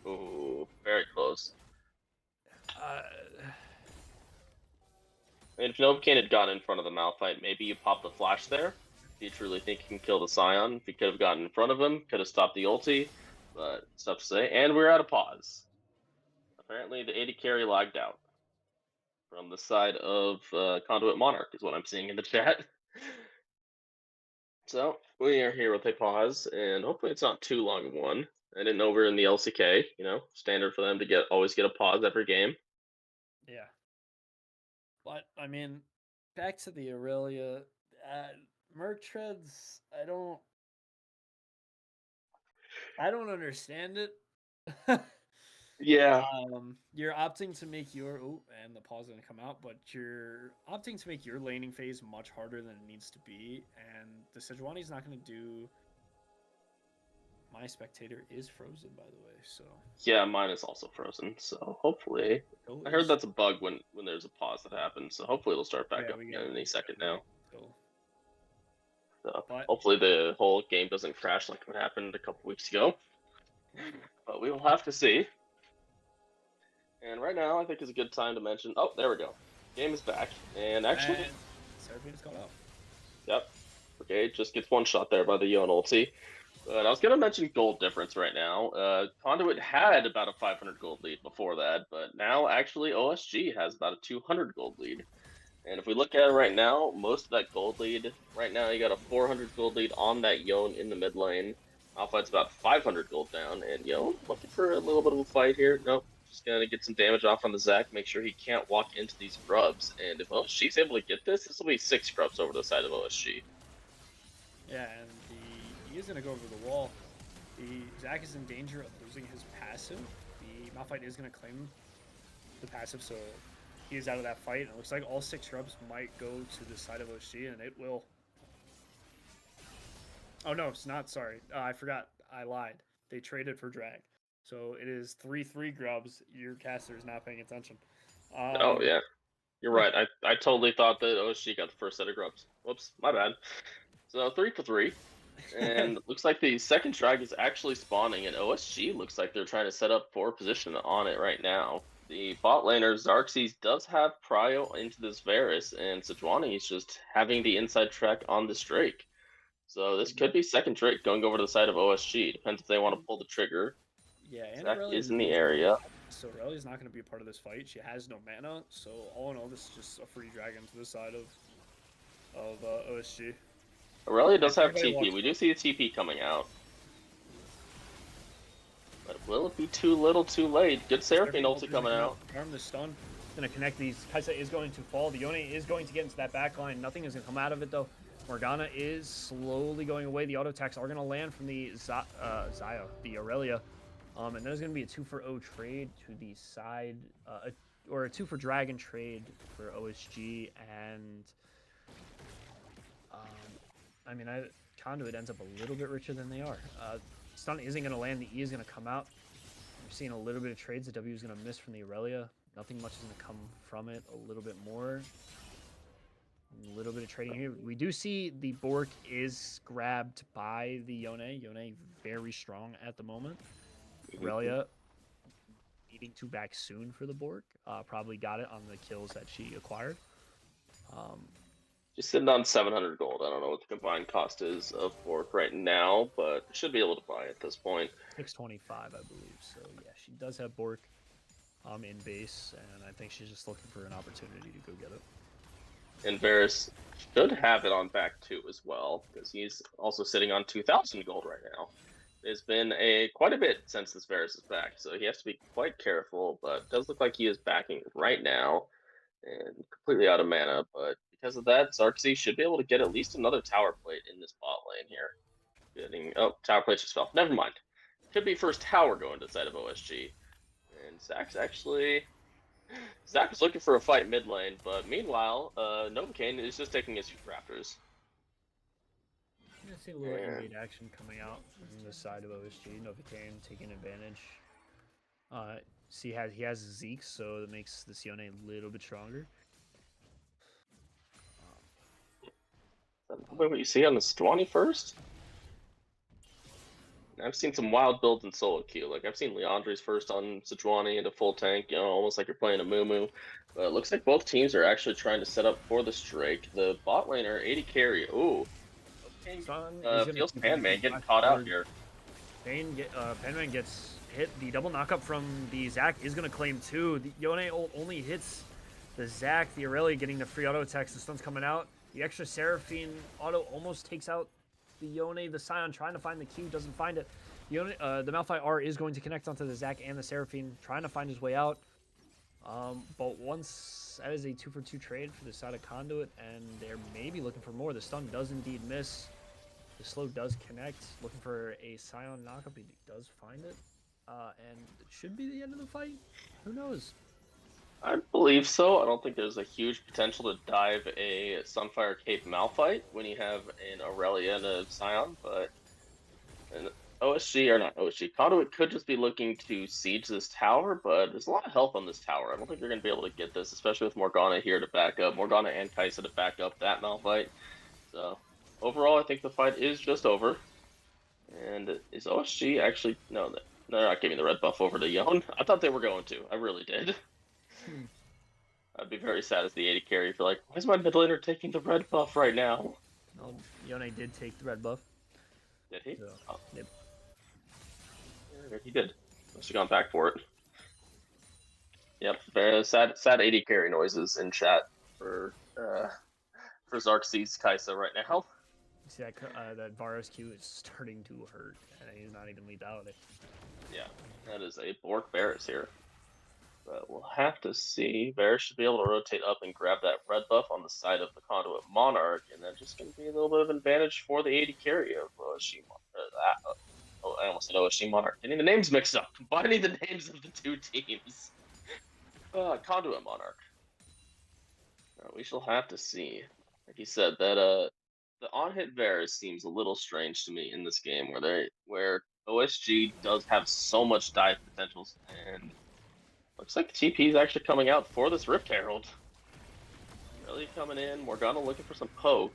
Ooh, very close. And if Novocaine had gotten in front of the Malphite, maybe you pop the flash there. If you truly think you can kill the Scion, if you could have gotten in front of him, could have stopped the ulti, but it's tough to say. And we're at a pause. Apparently, the AD carry lagged out from the side of Conduit Monarch, is what I'm seeing in the chat. So we are here with a pause, and hopefully it's not too long of one. I didn't know we're in the LCK, you know, standard for them to always get a pause every game. Yeah. But, I mean, back to the Aurelia. Merc Treads, I don't understand it. Yeah. You're opting to make your and the pause didn't come out, but you're opting to make your laning phase much harder than it needs to be, and the Sejuani's not going to do. My spectator is frozen, by the way, so Yeah, mine is also frozen, so hopefully. I heard that's a bug when there's a pause that happens, so hopefully it'll start back up again in any second now. So hopefully the whole game doesn't crash like what happened a couple weeks ago. But we will have to see. And right now, I think is a good time to mention. Oh, there we go. Game is back, and actually, Seraphina's got out. Yep. Okay, just gets one shot there by the Yon ulti. But I was gonna mention gold difference right now. Conduit had about a 500 gold lead before that, but now actually OSG has about a 200 gold lead. And if we look at it right now, most of that gold lead, right now you got a 400 gold lead on that Yon in the mid lane. Malphite's about 500 gold down, and Yon looking for a little bit of a fight here. Nope, just gonna get some damage off on the Zac, make sure he can't walk into these grubs. And if OSG's able to get this will be 6 grubs over the side of OSG. Yeah, and he is gonna go over the wall. The Zac is in danger of losing his passive. The Malphite is gonna claim the passive, so he is out of that fight. And it looks like all 6 shrubs might go to the side of OSG, and it will. Oh no, it's not. Sorry, I forgot. I lied. They traded for drag, so it is 3/3 grubs. Your caster is not paying attention. Oh yeah, you're right. I totally thought that OSG got the first set of grubs. Whoops, my bad. So 3 for 3. And looks like the second drag is actually spawning, and OSG looks like they're trying to set up for position on it right now. The bot laner, Xerxes, does have prio into this Varus, and Sejuani is just having the inside track on this Drake. So this could be second Drake going over to the side of OSG. Depends if they want to pull the trigger. Yeah, and Zac Aurelia is in the area. So Aurelia's not going to be a part of this fight. She has no mana, so all in all, this is just a free dragon to the side of OSG. Aurelia does have TP. We do see a TP coming out. But will it be too little too late? Good Seraphine ulti coming out. Arm the stun. Going to connect these. Kaisa is going to fall. The Yone is going to get into that back line. Nothing is going to come out of it, though. Morgana is slowly going away. The auto attacks are going to land from the Xayah, the Aurelia. And there's going to be a 2-for-0 trade to the side, or a 2 for dragon trade for OSG. And I mean, Conduit ends up a little bit richer than they are. Stun isn't going to land. The E is going to come out. We're seeing a little bit of trades. The W is going to miss from the Aurelia. Nothing much is going to come from it. A little bit more. A little bit of trading here. We do see the Bork is grabbed by the Yone. Yone very strong at the moment. Aurelia needing to back soon for the Bork. Probably got it on the kills that she acquired. Just sitting on 700 gold. I don't know what the combined cost is of Bork right now, but should be able to buy at this point. 625, I believe. So yeah, she does have Bork in base, and I think she's just looking for an opportunity to go get it. And Varus should have it on back 2 as well, because he's also sitting on 2,000 gold right now. It's been quite a bit since this Varus is back, so he has to be quite careful, but it does look like he is backing right now, and completely out of mana, but because of that, Xerxes should be able to get at least another tower plate in this bot lane here. Tower plate just fell. Never mind. Could be first tower going to the side of OSG. And Zac is looking for a fight mid lane, but meanwhile, Novocaine is just taking his Raptors. I see a little Yeah. invade action coming out from the side of OSG. Novocaine taking advantage. See, he has Zeke, so that makes the Sione a little bit stronger. Wait, what you see on the Stwani first? I've seen some wild builds in solo queue. Like I've seen Leandre's first on Sejuani into full tank, you know, almost like you're playing a Mumu. But it looks like both teams are actually trying to set up for this Drake. The bot laner, 80 carry. Ooh. Okay. Feels Panman getting caught out here. Panman gets hit. The double knockup from the Zac is going to claim two. The Yone only hits the Zac. The Aurelia getting the free auto attacks. The stun's coming out. The extra Seraphine auto almost takes out the Yone. The Scion trying to find the Q, doesn't find it. The Malphite R is going to connect onto the Zac and the Seraphine, trying to find his way out. But once that is a 2-for-2 trade for the side of Conduit, and they're maybe looking for more. The stun does indeed miss. The slow does connect. Looking for a Scion knockup. He does find it. And it should be the end of the fight. Who knows? I believe so. I don't think there's a huge potential to dive a Sunfire Cape Malphite when you have an Aurelia and a Scion, but an OSG, or not OSG, Conduit could just be looking to siege this tower, but there's a lot of health on this tower. I don't think they're going to be able to get this, especially with Morgana here to back up. Morgana and Kaisa to back up that Malphite. So, overall, I think the fight is just over. And is OSG actually... No, they're not giving the red buff over to Yon. I thought they were going to. I really did. I'd be very sad as the AD carry if you're like, why is my mid laner taking the red buff right now? Well, Yone did take the red buff. Did he? So, oh. Yep. Yeah, he did. Must have gone back for it. Yep, very sad AD carry noises in chat for Xerxes Kaisa right now. See that Varus Q is starting to hurt, and he's not even lethality. Yeah, that is a Bork Varus here. But we'll have to see. Varus should be able to rotate up and grab that red buff on the side of the Conduit Monarch, and that's just going to be a little bit of an advantage for the AD carry of OSG Monarch. Oh, I almost said OSG Monarch. Getting the names mixed up. Combining the names of the two teams. Conduit Monarch. We shall have to see. Like you said, that the on-hit Varus seems a little strange to me in this game, where OSG does have so much dive potentials, and looks like the TP is actually coming out for this Rift Herald. Really coming in. Morgana looking for some poke.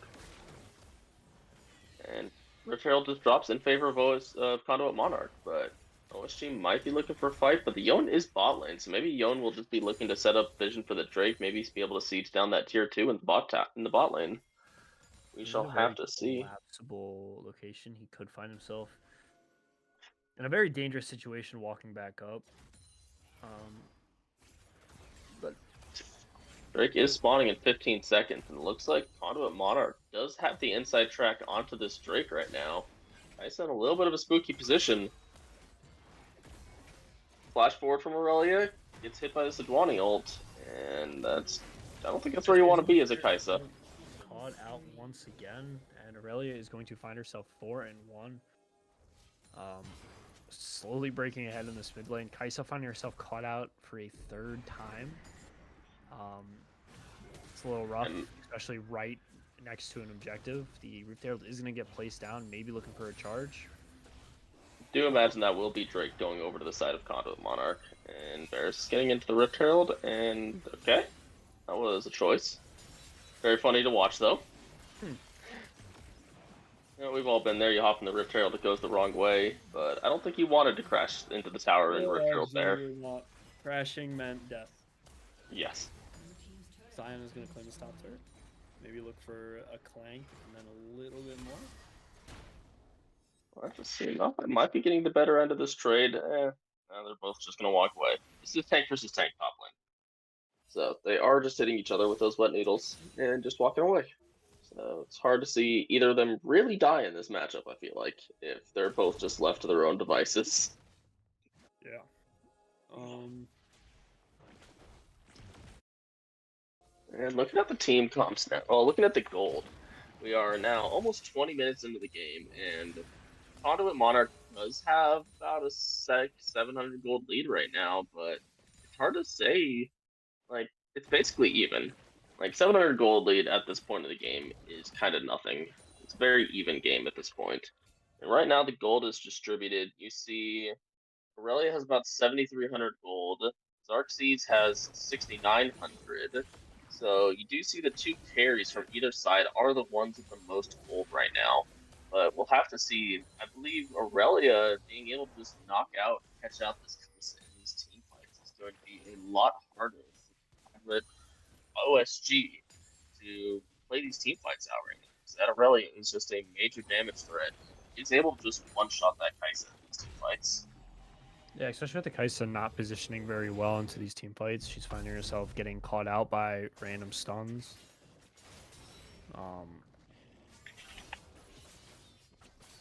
And Rift Herald just drops in favor of Conduit Monarch. But OSG might be looking for a fight. But the Yone is bot lane. So maybe Yone will just be looking to set up vision for the Drake. Maybe be able to siege down that tier 2 in the bot lane. We shall have to see. Collapsible location. He could find himself in a very dangerous situation walking back up. But Drake is spawning in 15 seconds, and it looks like Conduit Monarch does have the inside track onto this Drake right now. Kaisa in a little bit of a spooky position. Flash forward from Aurelia, gets hit by the Sejuani ult, and I don't think that's where you want to be as a Kaisa. Caught out once again, and Aurelia is going to find herself 4-1. Slowly breaking ahead in this mid lane. Kaisa finding herself caught out for a third time. It's a little rough, especially right next to an objective. The Rift Herald is going to get placed down, maybe looking for a charge. Do imagine that will be Drake going over to the side of Conduit Monarch, and Varus is getting into the Rift Herald, and okay, that was a choice. Very funny to watch, though. You know, we've all been there. You hop in the Rift Herald, it goes the wrong way, but I don't think he wanted to crash into the tower in Rift Herald there. Not. Crashing meant death. Yes. Scion is going to claim his top turret. Maybe look for a clank and then a little bit more. Well, just see enough. I might be getting the better end of this trade. They're both just going to walk away. This is tank versus tank top lane. So they are just hitting each other with those wet needles and just walking away. So it's hard to see either of them really die in this matchup, I feel like, if they're both just left to their own devices. Yeah. And looking at the team comps now, well, looking at the gold, we are now almost 20 minutes into the game, and Conduit Monarch does have about a 700 gold lead right now, but it's hard to say. Like, it's basically even. Like, 700 gold lead at this point of the game is kind of nothing. it's a very even game at this point. And right now the gold is distributed. You see Aurelia has about 7,300 gold. Xerxes has 6,900. So you do see the two carries from either side are the ones with the most gold right now. But we'll have to see. I believe Aurelia being able to just knock out, catch out this Kai'Sa in these team fights is going to be a lot harder with OSG to play these team fights out right now. So that Aurelia is just a major damage threat. He's able to just one-shot that Kai'Sa in these team fights. Yeah, especially with the Kai'Sa not positioning very well into these team fights. She's finding herself getting caught out by random stuns.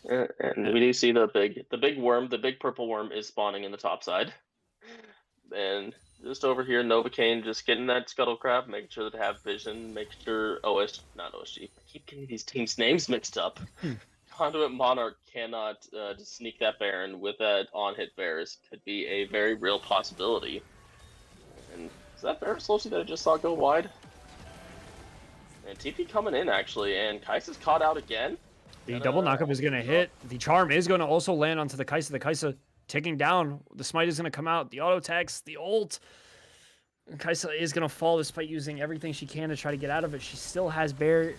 And we do see the big worm, the big purple worm is spawning in the top side. And just over here, Novocaine just getting that scuttle crab, making sure that they have vision, make sure not OSG. I keep getting these teams' names mixed up. Conduit Monarch cannot just sneak that Baron with that on-hit Varus. Could be a very real possibility. And is that Varus Slowsy that I just saw go wide? And TP coming in, actually, and Kai'Sa's caught out again. The double knockup is going to hit. The charm is going to also land onto the Kai'Sa. The Kai'Sa ticking down. The smite is going to come out. The auto attacks, the ult. Kai'Sa is going to fall despite using everything she can to try to get out of it. She still has barrier.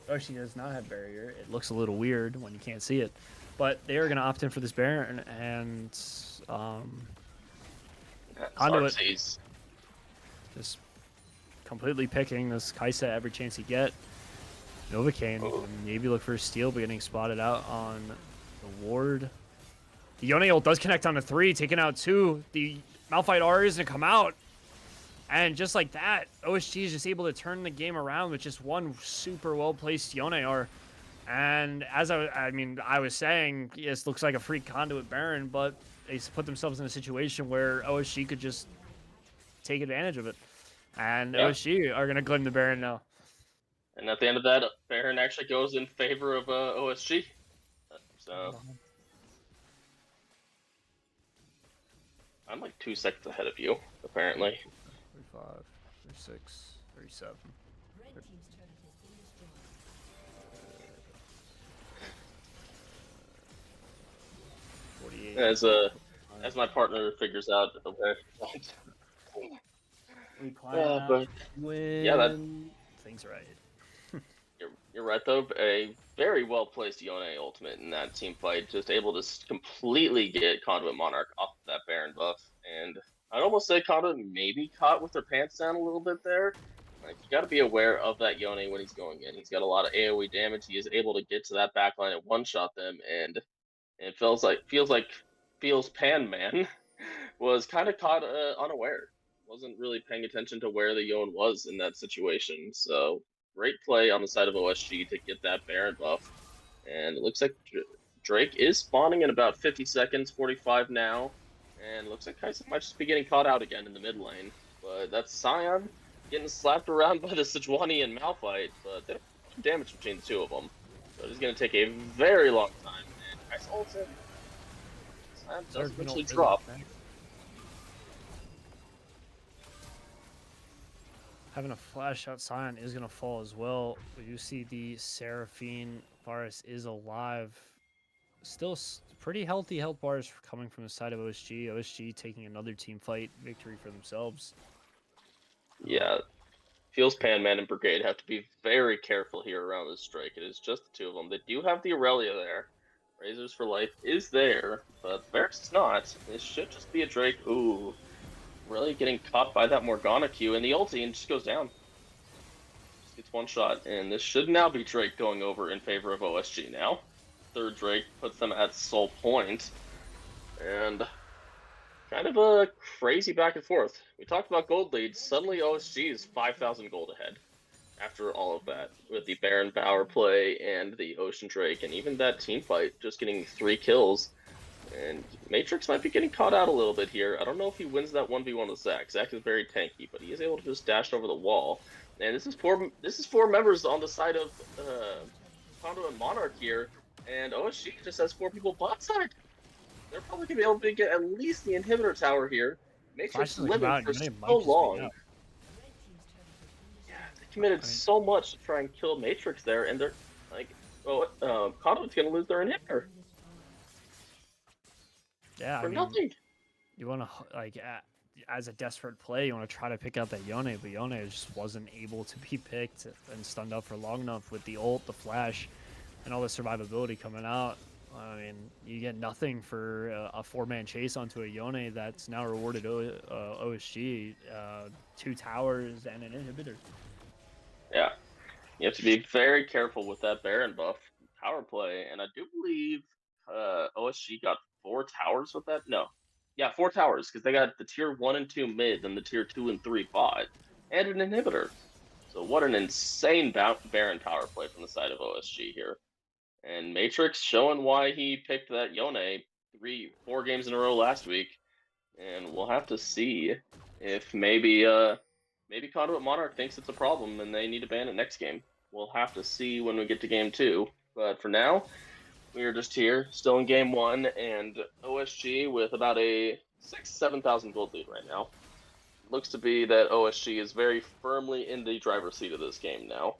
Oh, she does not have barrier. It looks a little weird when you can't see it. But they are going to opt in for this Baron, and Conduit just completely picking this Kai'Sa every chance he get. Novocaine maybe look for a steal, but getting spotted out on the ward. The Yone ult does connect on the 3, taking out 2. The Malphite R is going to come out. And just like that, OSG is just able to turn the game around with just one super well-placed Yone R. And as I was saying, yes, looks like a free Conduit Baron, but they put themselves in a situation where OSG could just take advantage of it. And OSG are going to claim the Baron now. And at the end of that, Baron actually goes in favor of OSG. So I'm like 2 seconds ahead of you, apparently. 35, 36, 37. Red team's turret has been destroyed. 48. As my partner figures out the way. We climb But win. yeah, thing's right. you're right though. A very well placed Yone ultimate in that team fight, just able to completely get Conduit Monarch off that Baron buff. And I'd almost say Conduit maybe caught with their pants down a little bit there. Like, you got to be aware of that Yone when he's going in. He's got a lot of AoE damage. He is able to get to that backline and one-shot them, and it feels Pan Man was kind of caught unaware. Wasn't really paying attention to where the Yone was in that situation. So great play on the side of OSG to get that Baron buff. And it looks like Drake is spawning in about 50 seconds, 45 now. And it looks like Kai'Sa might just be getting caught out again in the mid lane. But that's Sion getting slapped around by the Sejuani and Malphite. But they don't have damage between the two of them. So it's going to take a very long time. And Kai'Sa ults in. Sion does eventually drop. Having a flash out Sion is going to fall as well. But you see the Seraphine Varus is alive. Still pretty healthy health bars coming from the side of OSG. OSG taking another team fight victory for themselves. Yeah. Feels Pan Man and Brigade have to be very careful here around this Drake. It is just the two of them. They do have the Aurelia there. Razors for Life is there, but Varus is not. This should just be a Drake. Ooh. Really getting caught by that Morgana Q, and the ulti and just goes down. Just gets one shot, and this should now be Drake going over in favor of OSG now. Third Drake puts them at soul point, and kind of a crazy back and forth. We talked about gold leads. Suddenly OSG is 5,000 gold ahead after all of that, with the Baron power play and the Ocean Drake, and even that team fight just getting 3 kills. And Matrix might be getting caught out a little bit here. I don't know if he wins that 1v1 with Zac. Zac is very tanky, but he is able to just dash over the wall. And this is four members on the side of Conduit and Monarch here, and OSG just has 4 people bot side. They're probably going to be able to get at least the inhibitor tower here. Matrix living for so long. Yeah, they committed so much to try and kill Matrix there, and they're like, Well, Conduit's going to lose their inhibitor Yeah, I for mean, nothing. you want to as a desperate play, you want to try to pick out that Yone, but Yone just wasn't able to be picked and stunned up for long enough with the ult, the flash, and all the survivability coming out. I mean, you get nothing for a four-man chase onto a Yone that's now rewarded OSG, 2 towers and an inhibitor. Yeah. You have to be very careful with that Baron buff power play, and I do believe OSG got 4 towers with that. No, yeah, 4 towers because they got the tier 1 and 2 mid, and the tier 2 and 3 bot, and an inhibitor. So what an insane Baron power play from the side of OSG here, and Matrix showing why he picked that Yone 4 games in a row last week, and we'll have to see if maybe Conduit Monarch thinks it's a problem and they need to ban it next game. We'll have to see when we get to game 2. But for now, we are just here, still in game 1, and OSG with about a 7,000 gold lead right now. Looks to be that OSG is very firmly in the driver's seat of this game now.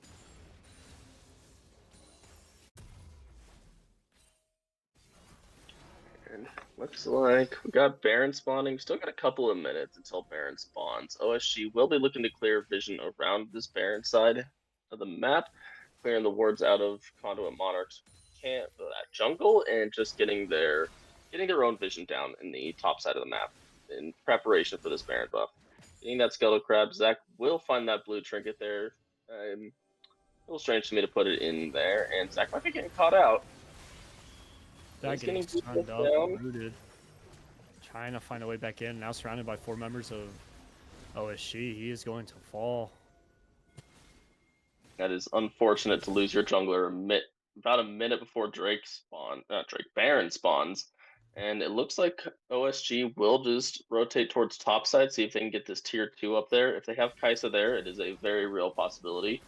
And looks like we got Baron spawning. Still got a couple of minutes until Baron spawns. OSG will be looking to clear vision around this Baron side of the map, clearing the wards out of Conduit Monarch's camp, that jungle, and just getting their own vision down in the top side of the map in preparation for this Baron buff. Getting that Skeletal Crab, Zach will find that blue trinket there. A little strange to me to put it in there, and Zach might be getting caught out. That He's getting stunned up, down. rooted. Trying to find a way back in. Now surrounded by 4 members of OSG. He is going to fall. That is unfortunate to lose your jungler about a minute before Baron spawns. And it looks like OSG will just rotate towards top side, see if they can get this tier 2 up there. If they have Kai'Sa there, it is a very real possibility.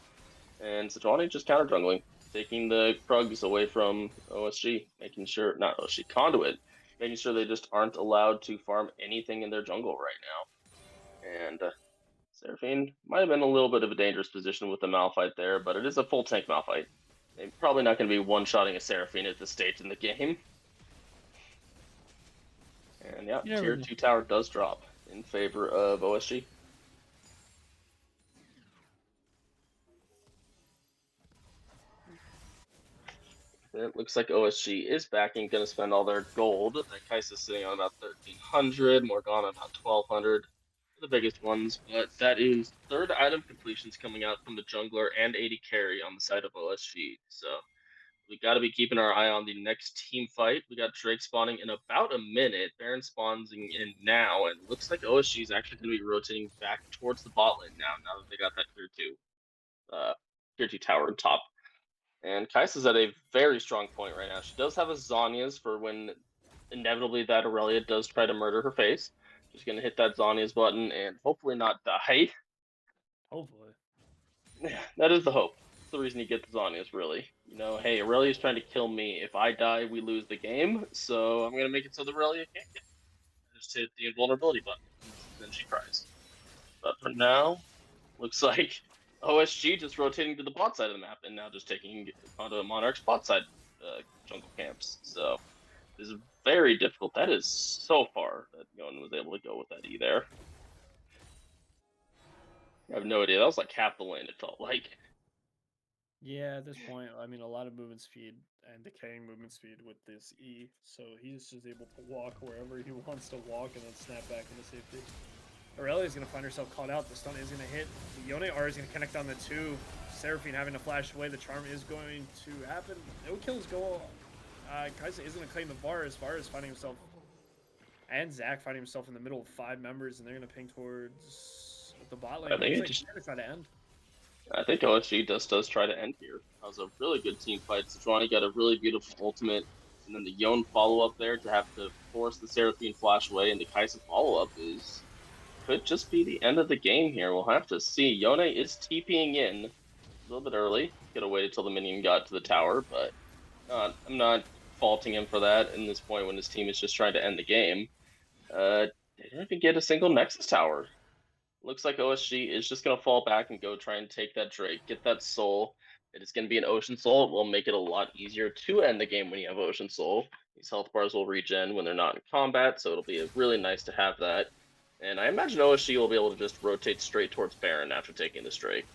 And Sejuani just counter jungling, taking the Krugs away from OSG, not OSG, Conduit, making sure they just aren't allowed to farm anything in their jungle right now. And Seraphine might have been a little bit of a dangerous position with the Malphite there, but it is a full tank Malphite. They're probably not going to be one-shotting a Seraphine at this stage in the game. And yeah, tier 2 tower does drop in favor of OSG. It looks like OSG is backing, going to spend all their gold. That Kai'Sa's sitting on about 1,300, Morgana about 1,200. The biggest ones, but that is 3rd item completions coming out from the jungler and AD carry on the side of OSG. So we got to be keeping our eye on the next team fight. We got Drake spawning in about a minute. Baron spawns in now, and it looks like OSG is actually going to be rotating back towards the bot lane now that they got that tier 2 tower on top. And Kai'Sa's at a very strong point right now. She does have a Zhonya's for when inevitably that Aurelia does try to murder her face. She's going to hit that Zhonya's button and hopefully not die. Hopefully. Yeah, that is the hope. That's the reason you get the Zhonya's, really. You know, hey, Aurelia's trying to kill me. If I die, we lose the game. So I'm going to make it so the Aurelia can't get me. Just hit the invulnerability button. Then she cries. But for now, looks like OSG just rotating to the bot side of the map and now just taking onto Monarch's bot side jungle camps. So this is very difficult. That is so far that no one was able to go with that E there. I have no idea. That was like half the lane, it felt like. Yeah, at this point, I mean, a lot of movement speed and decaying movement speed with this E, so he's just able to walk wherever he wants to walk and then snap back into safety. Aurelia's going to find herself caught out. The stun is going to hit. The Yone R is going to connect on the 2. Seraphine having to flash away. The charm is going to happen. No kills go on. Kai'Sa is going to claim the Varus. Varus finding himself, and Zach finding himself in the middle of 5 members, and they're going to ping towards the bot lane. I think try to end. I think OSG does try to end here. That was a really good team fight. Sejuani got a really beautiful ultimate, and then the Yone follow-up there to have to force the Seraphine flash away, and the Kai'Sa follow-up could just be the end of the game here. We'll have to see. Yone is TPing in a little bit early. Could have waited till the minion got to the tower, but I'm not faulting him for that in this point when his team is just trying to end the game. They didn't even get a single Nexus tower. Looks like OSG is just going to fall back and go try and take that Drake, get that soul, It is going to be an Ocean Soul. It will make it a lot easier to end the game when you have Ocean Soul. These health bars will regen when they're not in combat, so it'll be really nice to have that. And I imagine OSG will be able to just rotate straight towards Baron after taking the Drake.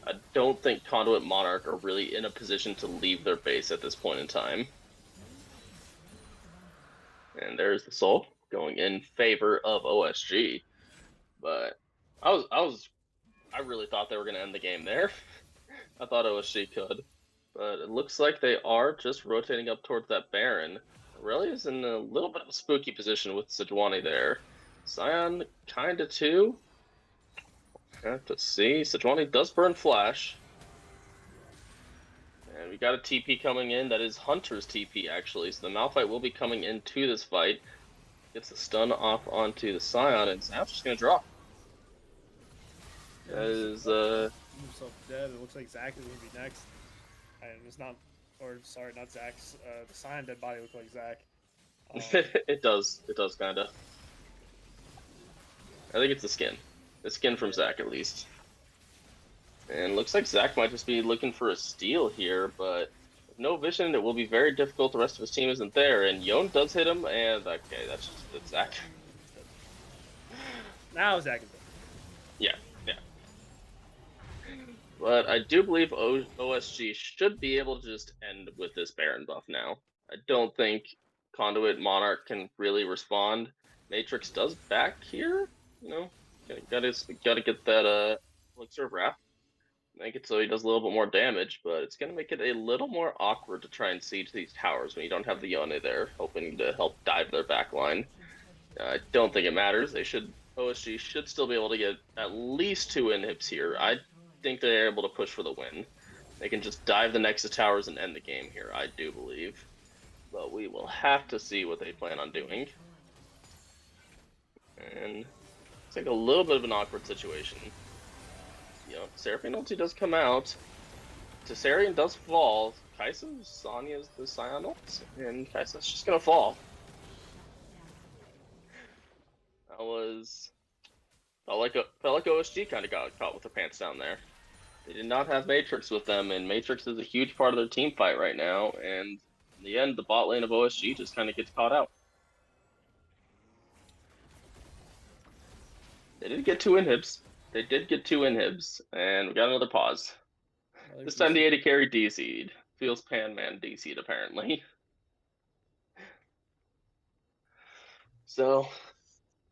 I don't think Conduit Monarch are really in a position to leave their base at this point in time. And there's the Soul going in favor of OSG. But I really thought they were going to end the game there. I thought OSG could. But it looks like they are just rotating up towards that Baron. Really is in a little bit of a spooky position with Sejuani there. Sion kinda too. Have to see. Sejuani does burn Flash. And we got a TP coming in. That is Hunter's TP, actually. So the Malphite will be coming into this fight. Gets the stun off onto the Sion, and Zion's just going to draw. That is, himself dead. It looks like Zach is going to be next. And it's not, or sorry, not Zach's. The Sion dead body looks like Zach. It does kind of. I think it's the skin. The skin from Zach, at least. And looks like Zach might just be looking for a steal here, but with no vision, it will be very difficult. The rest of his team isn't there, and Yon does hit him, and okay, that's Zach. Now Zach is dead. Yeah. But I do believe OSG should be able to just end with this Baron buff now. I don't think Conduit Monarch can really respond. Matrix does back here, you know. Gotta get that Elixir of Wrath. Make it so he does a little bit more damage, but it's gonna make it a little more awkward to try and siege these towers when you don't have the Yone there, hoping to help dive their backline. I don't think it matters. OSG should still be able to get at least 2 inhibs here. I think they're able to push for the win. They can just dive the Nexus towers and end the game here, I do believe. But we will have to see what they plan on doing. And it's like a little bit of an awkward situation. You know, Seraphine ulti does come out. Tessarian does fall. Kaisa, Sonya's the Sion ult, and Kaisa's just gonna fall. That was felt like OSG kind of got caught with their pants down there. They did not have Matrix with them, and Matrix is a huge part of their team fight right now. And in the end, the bot lane of OSG just kind of gets caught out. They did get 2 inhibs. And we got another pause. This time the AD carry DC'd. Feels Pan-Man DC'd, apparently. So,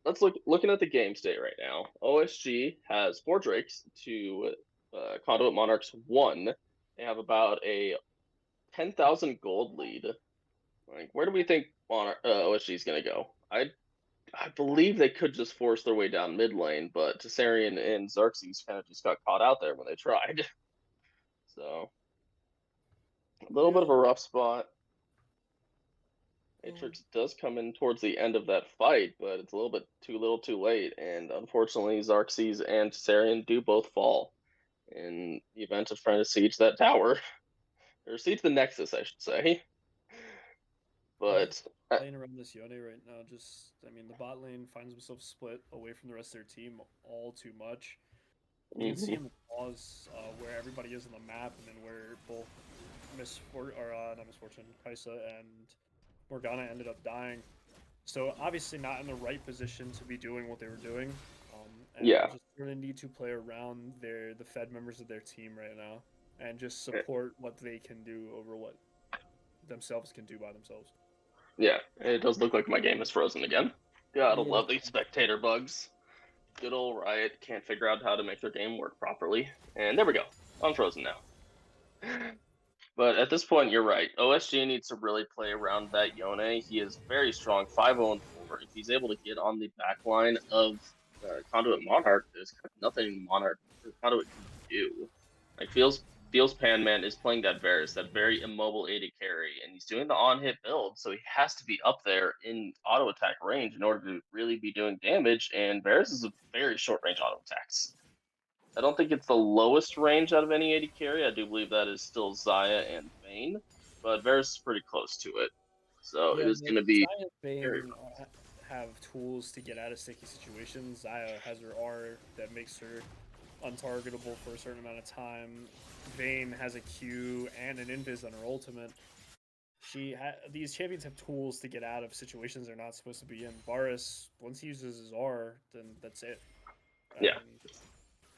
let's looking at the game state right now. OSG has 4 Drakes to Conduit Monarch's 1. They have about a 10,000 gold lead. Like, where do we think OSG is going to go? I believe they could just force their way down mid lane, but Tessarian and Xerxes kind of just got caught out there when they tried. So, a little bit of a rough spot. Matrix does come in towards the end of that fight, but it's a little bit too late, and unfortunately Xerxes and Tessarian do both fall in the event of trying to siege that tower. Or siege the Nexus, I should say. But playing around this Yone right now, I mean, the bot lane finds himself split away from the rest of their team all too much. You can see in the pause where everybody is on the map, and then where both Kaisa and Morgana ended up dying. So obviously not in the right position to be doing what they were doing. And just really need to play around the Fed members of their team right now, and just support what they can do over what themselves can do by themselves. Yeah, it does look like my game is frozen again. Gotta love these spectator bugs. Good old Riot can't figure out how to make their game work properly. And there we go. Unfrozen now. But at this point, you're right. OSG needs to really play around that Yone. He is very strong, 5-0-4. If he's able to get on the back line of Conduit Monarch, there's kind of nothing Conduit can do. Like, feels Pan-Man is playing that Varus, that very immobile AD carry, and he's doing the on-hit build, so he has to be up there in auto-attack range in order to really be doing damage, and Varus is a very short-range auto-attacks. I don't think it's the lowest range out of any AD carry. I do believe that is still Xayah and Vayne, but Varus is pretty close to it. So it is going to be Vayne have tools to get out of sticky situations. Xayah has her R that makes her untargetable for a certain amount of time. Vayne has a Q and an invis on her ultimate. These champions have tools to get out of situations they're not supposed to be in. Varus, once he uses his R, then that's it. Yeah.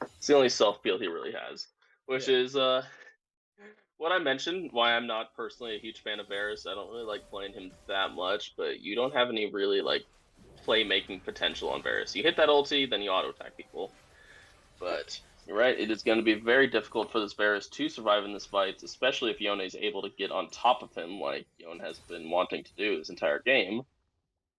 It's the only self build he really has, which is what I mentioned. Why I'm not personally a huge fan of Varus. I don't really like playing him that much, but you don't have any really like playmaking potential on Varus. You hit that ulti, then you auto attack people. But you're right, it is going to be very difficult for this Varus to survive in this fight, especially if Yone is able to get on top of him like Yone has been wanting to do this entire game.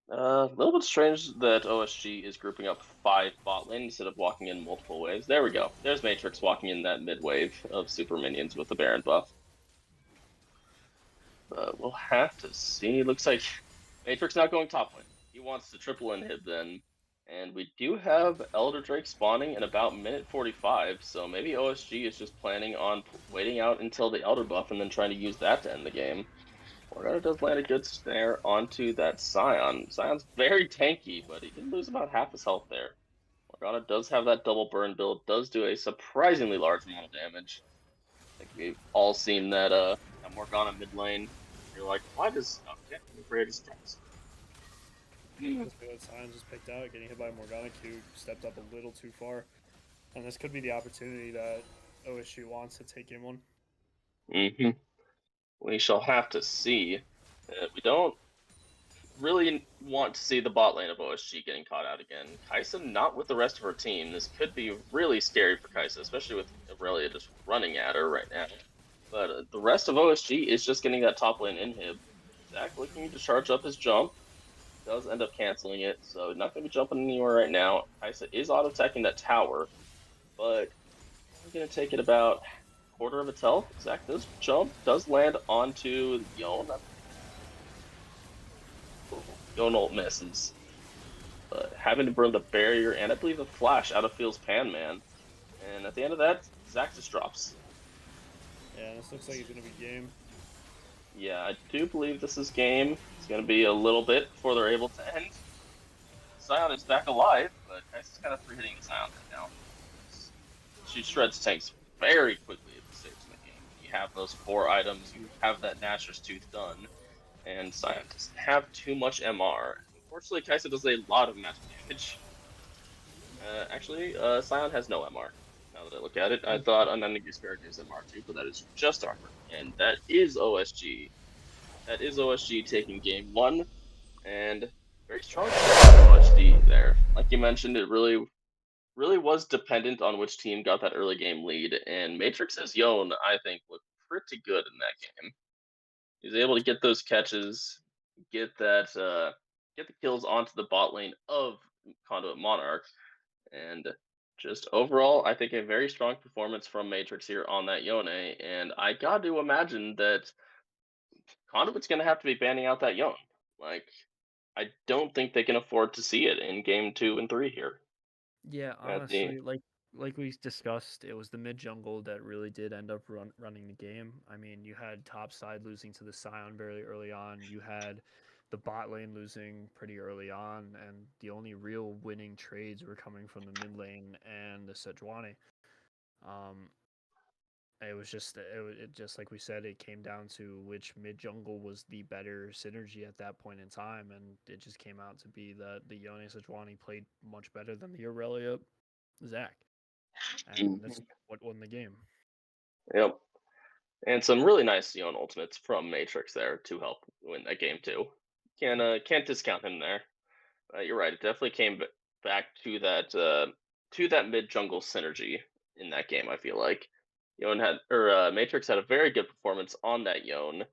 A little bit strange that OSG is grouping up 5 bot lane instead of walking in multiple waves. There we go. There's Matrix walking in that mid wave of super minions with the Baron buff. But we'll have to see. Looks like Matrix not going top lane. He wants to triple inhib then. And we do have Elder Drake spawning in about minute 45, so maybe OSG is just planning on waiting out until the Elder buff and then trying to use that to end the game. Morgana does land a good snare onto that Scion. Scion's very tanky, but he did lose about half his health there. Morgana does have that double burn build, does do a surprisingly large amount of damage. I think we've all seen that Morgana mid lane. You're like, why does okay, great strikes. Scion just picked out, getting hit by Morgana Q, stepped up a little too far. And this could be the opportunity that OSG wants to take in one. We shall have to see. We don't really want to see the bot lane of OSG getting caught out again. Kai'Sa not with the rest of her team. This could be really scary for Kai'Sa, especially with Aurelia just running at her right now. But the rest of OSG is just getting that top lane inhib. Zach looking to charge up his jump. Does end up canceling it, so not going to be jumping anywhere right now. Kai'Sa is auto-attacking that tower, but I'm going to take it about quarter of its health. Zach does jump, does land onto Yone. Yone ult misses. But having to burn the barrier and I believe the flash out of Field's Pan Man. And at the end of that, Zach just drops. Yeah, this looks like it's going to be game. Yeah, I do believe this is game. It's going to be a little bit before they're able to end. Scion is back alive, but Kai'Sa's kind of free-hitting Scion right now. She shreds tanks very quickly at this stage in the game. You have those 4 items, you have that Nashor's Tooth done, and Scion doesn't have too much MR. Unfortunately, Kai'Sa does a lot of magic damage. Actually, Scion has no MR. Now that I look at it, I thought Unending Asparagus MR too, but that is just armor. And that is OSG. That is OSG taking game 1, and very strong OSG there. Like you mentioned, it really was dependent on which team got that early game lead, and Matrix's Yone, I think, looked pretty good in that game. He was able to get those catches, get the kills onto the bot lane of Conduit Monarch, and just overall, I think a very strong performance from Matrix here on that Yone, and I got to imagine that Conduit's going to have to be banning out that Yone. Like, I don't think they can afford to see it in game 2 and 3 here. Yeah, honestly, like we discussed, it was the mid jungle that really did end up running the game. I mean, you had top side losing to the Scion very early on. You had the bot lane losing pretty early on, and the only real winning trades were coming from the mid lane and the Sejuani. It was just just like we said, it came down to which mid jungle was the better synergy at that point in time, and it just came out to be that the Yone Sejuani played much better than the Aurelia Zach, and that's what won the game. Yep. And some really nice Yone ultimates from Matrix there to help win that game too. Can't discount him there. You're right. It definitely came back to that mid jungle synergy in that game. I feel like Matrix had a very good performance on that Yone,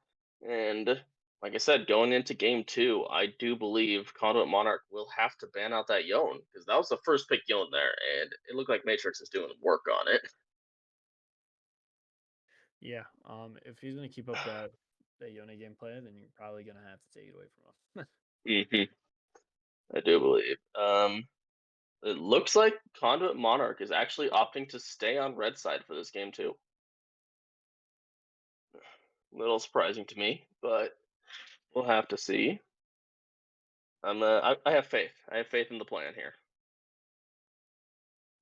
and like I said, going into game 2, I do believe Conduit Monarch will have to ban out that Yone because that was the first pick Yone there, and it looked like Matrix is doing work on it. Yeah, if he's gonna keep up that Yone gameplay, then you're probably gonna have to take it away from him. I do believe. It looks like Conduit Monarch is actually opting to stay on red side for this game too. A little surprising to me, but we'll have to see. I have faith. I have faith in the plan here.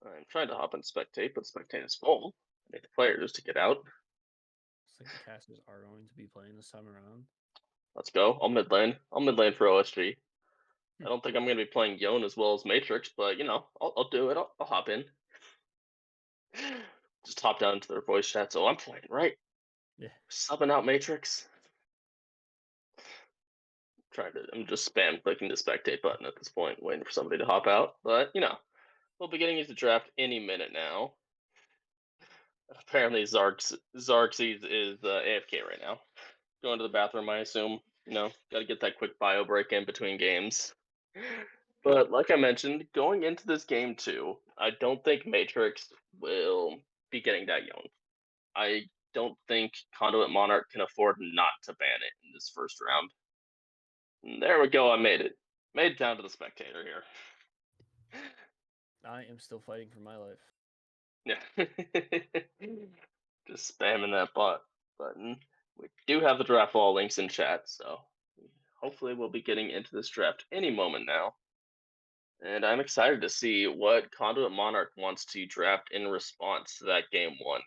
I'm trying to hop in spectate, but spectate is full. I need the players to get out. Looks like the casters are going to be playing this time around. Let's go. I'll mid lane. I'll mid lane for OSG. I don't think I'm going to be playing Yone as well as Matrix, but you know, I'll do it. I'll hop in. Just hop down into their voice chat. So I'm playing, right? Yeah. Subbing out Matrix. I'm just spam clicking the spectate button at this point, waiting for somebody to hop out. But you know, we'll be getting into draft any minute now. Apparently, Xerxes is AFK right now. Going to the bathroom, I assume. You know, got to get that quick bio break in between games. But like I mentioned, going into this game too, I don't think Matrix will be getting that young. I don't think Conduit Monarch can afford not to ban it in this first round. And there we go, I made it. Made it down to the spectator here. I am still fighting for my life. Yeah. Just spamming that bot button. We do have the draft wall links in chat, so hopefully we'll be getting into this draft any moment now. And I'm excited to see what Conduit Monarch wants to draft in response to that game one.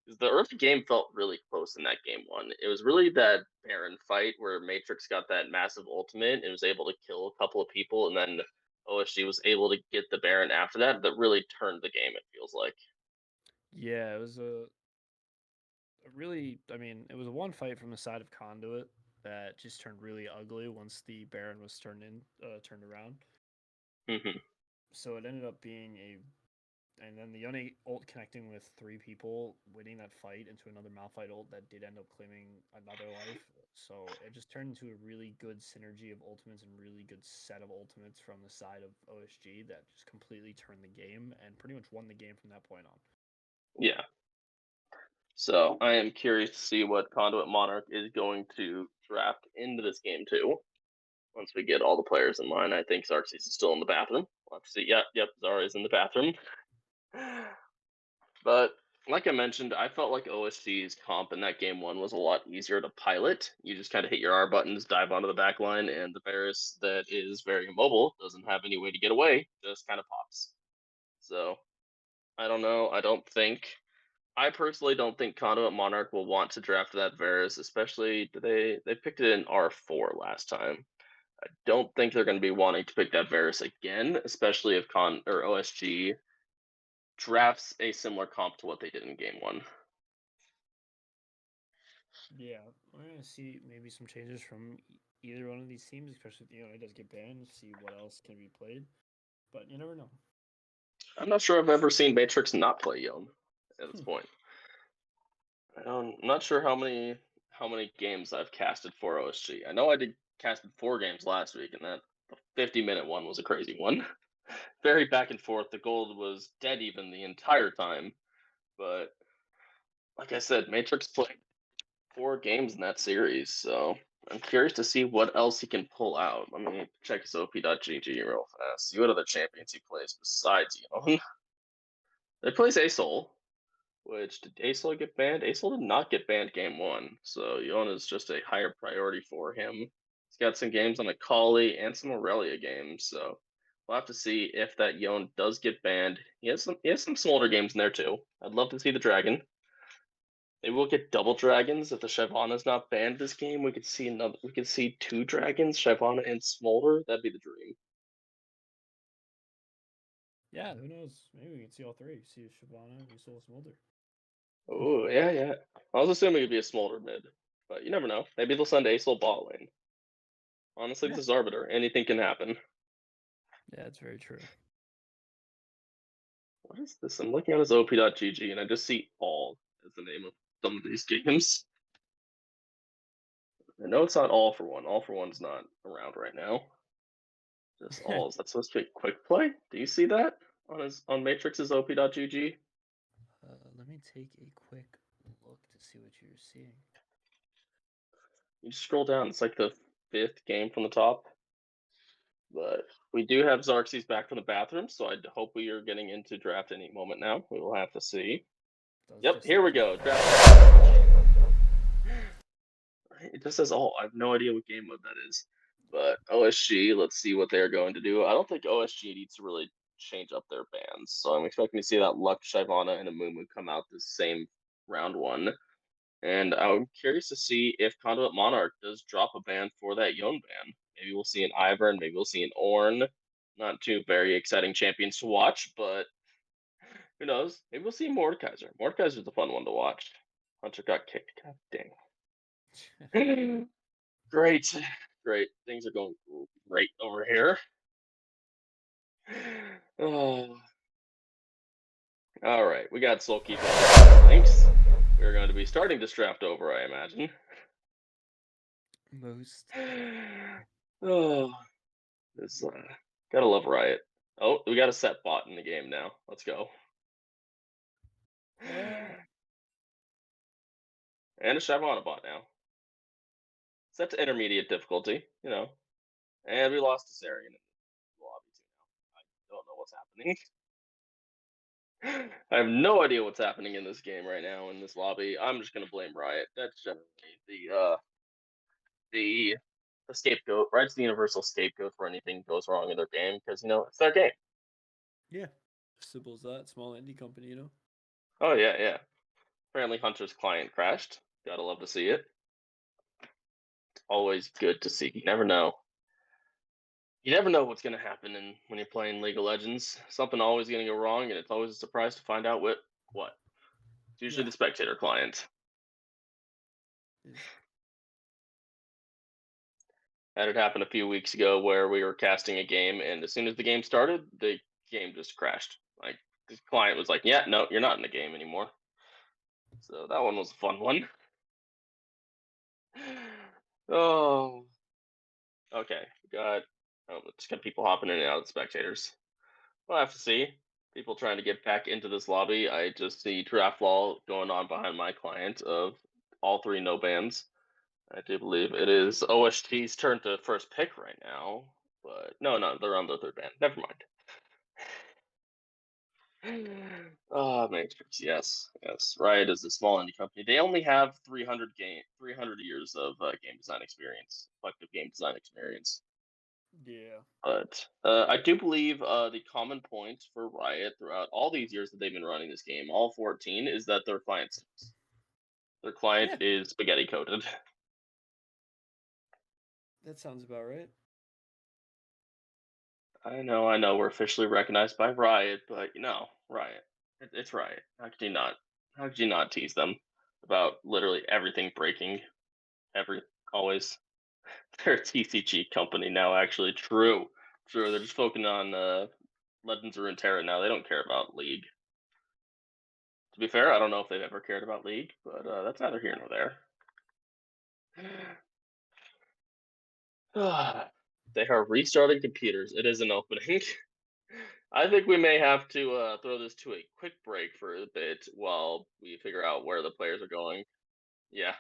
Because the early game felt really close in that game one. It was really that Baron fight where Matrix got that massive ultimate and was able to kill a couple of people, and then OSG was able to get the Baron after that really turned the game, it feels like. Yeah, it was a really, I mean, it was a one fight from the side of Conduit that just turned really ugly once the Baron was turned around. Mm-hmm. So it ended up being and then the Yone ult connecting with 3 people, winning that fight into another Malphite ult that did end up claiming another life. So it just turned into a really good synergy of ultimates and really good set of ultimates from the side of OSG that just completely turned the game and pretty much won the game from that point on. Yeah. So I am curious to see what Conduit Monarch is going to draft into this game too. Once we get all the players in line, I think Xerxes is still in the bathroom. We'll have to see. Yep, Zara is in the bathroom. But like I mentioned, I felt like OSG's comp in that game one was a lot easier to pilot. You just kind of hit your R buttons, dive onto the back line, and the Varus that is very immobile, doesn't have any way to get away, just kind of pops. So I don't know. I personally don't think Conduit Monarch will want to draft that Varus, especially they picked it in R4 last time. I don't think they're going to be wanting to pick that Varus again, especially if OSG drafts a similar comp to what they did in game one. Yeah, we're gonna see maybe some changes from either one of these teams, especially if it does get banned. See what else can be played, but you never know. I'm not sure I've ever seen Matrix not play Yone at this point. I'm not sure how many games I've casted for OSG. I know I did casted 4 games last week, and that 50-minute one was a crazy one. Very back and forth. The gold was dead even the entire time, but like I said, Matrix played 4 games in that series, so I'm curious to see what else he can pull out. Let me check his op.gg real fast. See what other champions he plays besides Yone. He plays Asol, which did Asol get banned? Asol did not get banned game 1, so Yone is just a higher priority for him. He's got some games on Akali and some Aurelia games, so we'll have to see if that Yone does get banned. He has some smolder games in there too. I'd love to see the Dragon. Maybe we'll get double dragons if the Shyvana's not banned this game. We could see 2 dragons, Shyvana and Smolder. That'd be the dream. Yeah, who knows? Maybe we can see all 3. See Shyvana, we saw Smolder. Oh yeah. I was assuming it'd be a Smolder mid, but you never know. Maybe they'll send Asol bot lane. Honestly, this is Arbiter. Anything can happen. Yeah, it's very true. What is this? I'm looking at his op.gg and I just see all as the name of some of these games. I know it's not All for One. All for One's not around right now. Just all. Is that supposed to be a quick play? Do you see that on Matrix's op.gg? Let me take a quick look to see what you're seeing. You just scroll down. It's like the 5th game from the top. But we do have Xerxes back from the bathroom, so I hope we are getting into draft any moment now. We will have to see. Yep, here we go. Draft. It just says all. I have no idea what game mode that is. But OSG, let's see what they're going to do. I don't think OSG needs to really change up their bans. So I'm expecting to see that Luck, Shyvana, and Amumu come out the same round 1. And I'm curious to see if Conduit Monarch does drop a ban for that Yone ban. Maybe we'll see an Ivern, maybe we'll see an Ornn. Not two very exciting champions to watch, but who knows? Maybe we'll see Mordekaiser. Mordekaiser's a fun one to watch. Hunter got kicked. God dang. Great. Great. Things are going great over here. Oh. All right. We got Soul Keep on links. We're going to be starting this draft over, I imagine. Most. Oh. This, gotta love Riot. Oh, we got a set bot in the game now. Let's go. And a Shyvana bot now. Set to intermediate difficulty, you know. And we lost to Sarian in the lobby too now. I don't know what's happening. I have no idea what's happening in this game right now in this lobby. I'm just gonna blame Riot. That's generally the scapegoat. Riot's the universal scapegoat for anything goes wrong in their game because it's their game. Yeah. Simple as that. Small indie company, you know. Oh yeah. Apparently Hunter's client crashed. Gotta love to see it. Always good to see. You never know. You never know what's gonna happen when you're playing League of Legends. Something always gonna go wrong, and it's always a surprise to find out what. It's usually the spectator client. Had it happen a few weeks ago where we were casting a game, and as soon as the game started, the game just crashed. Like the client was like, "Yeah, no, you're not in the game anymore." So that one was a fun one. Oh, okay. Just got people hopping in and out of the spectators. We'll have to see. People trying to get back into this lobby. I just see draft wall going on behind my client of all 3 no bans. I do believe it is OSG's turn to first pick right now, but no, they're on the 3rd ban. Never mind. Matrix, yes. Riot is a small indie company. They only have 300 years of game design experience, collective game design experience. Yeah. But I do believe the common point for Riot throughout all these years that they've been running this game, all 14, is that their client sucks. Their client is spaghetti coated. That sounds about right. I know, we're officially recognized by Riot, but Riot. It's Riot. How could you not? How could you not tease them about literally everything breaking? Always. They're a TCG company now, actually. True. They're just focusing on Legends of Runeterra now. They don't care about League. To be fair, I don't know if they've ever cared about League, but that's neither here nor there. They are restarting computers. It is an opening. I think we may have to throw this to a quick break for a bit while we figure out where the players are going. Yeah,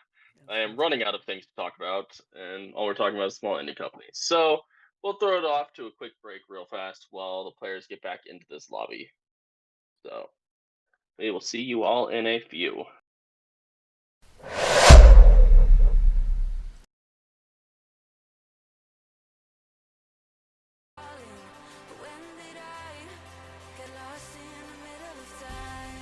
I am running out of things to talk about, and all we're talking about is small indie companies. So we'll throw it off to a quick break real fast while the players get back into this lobby. So we will see you all in a few. When did I get lost in the middle of time?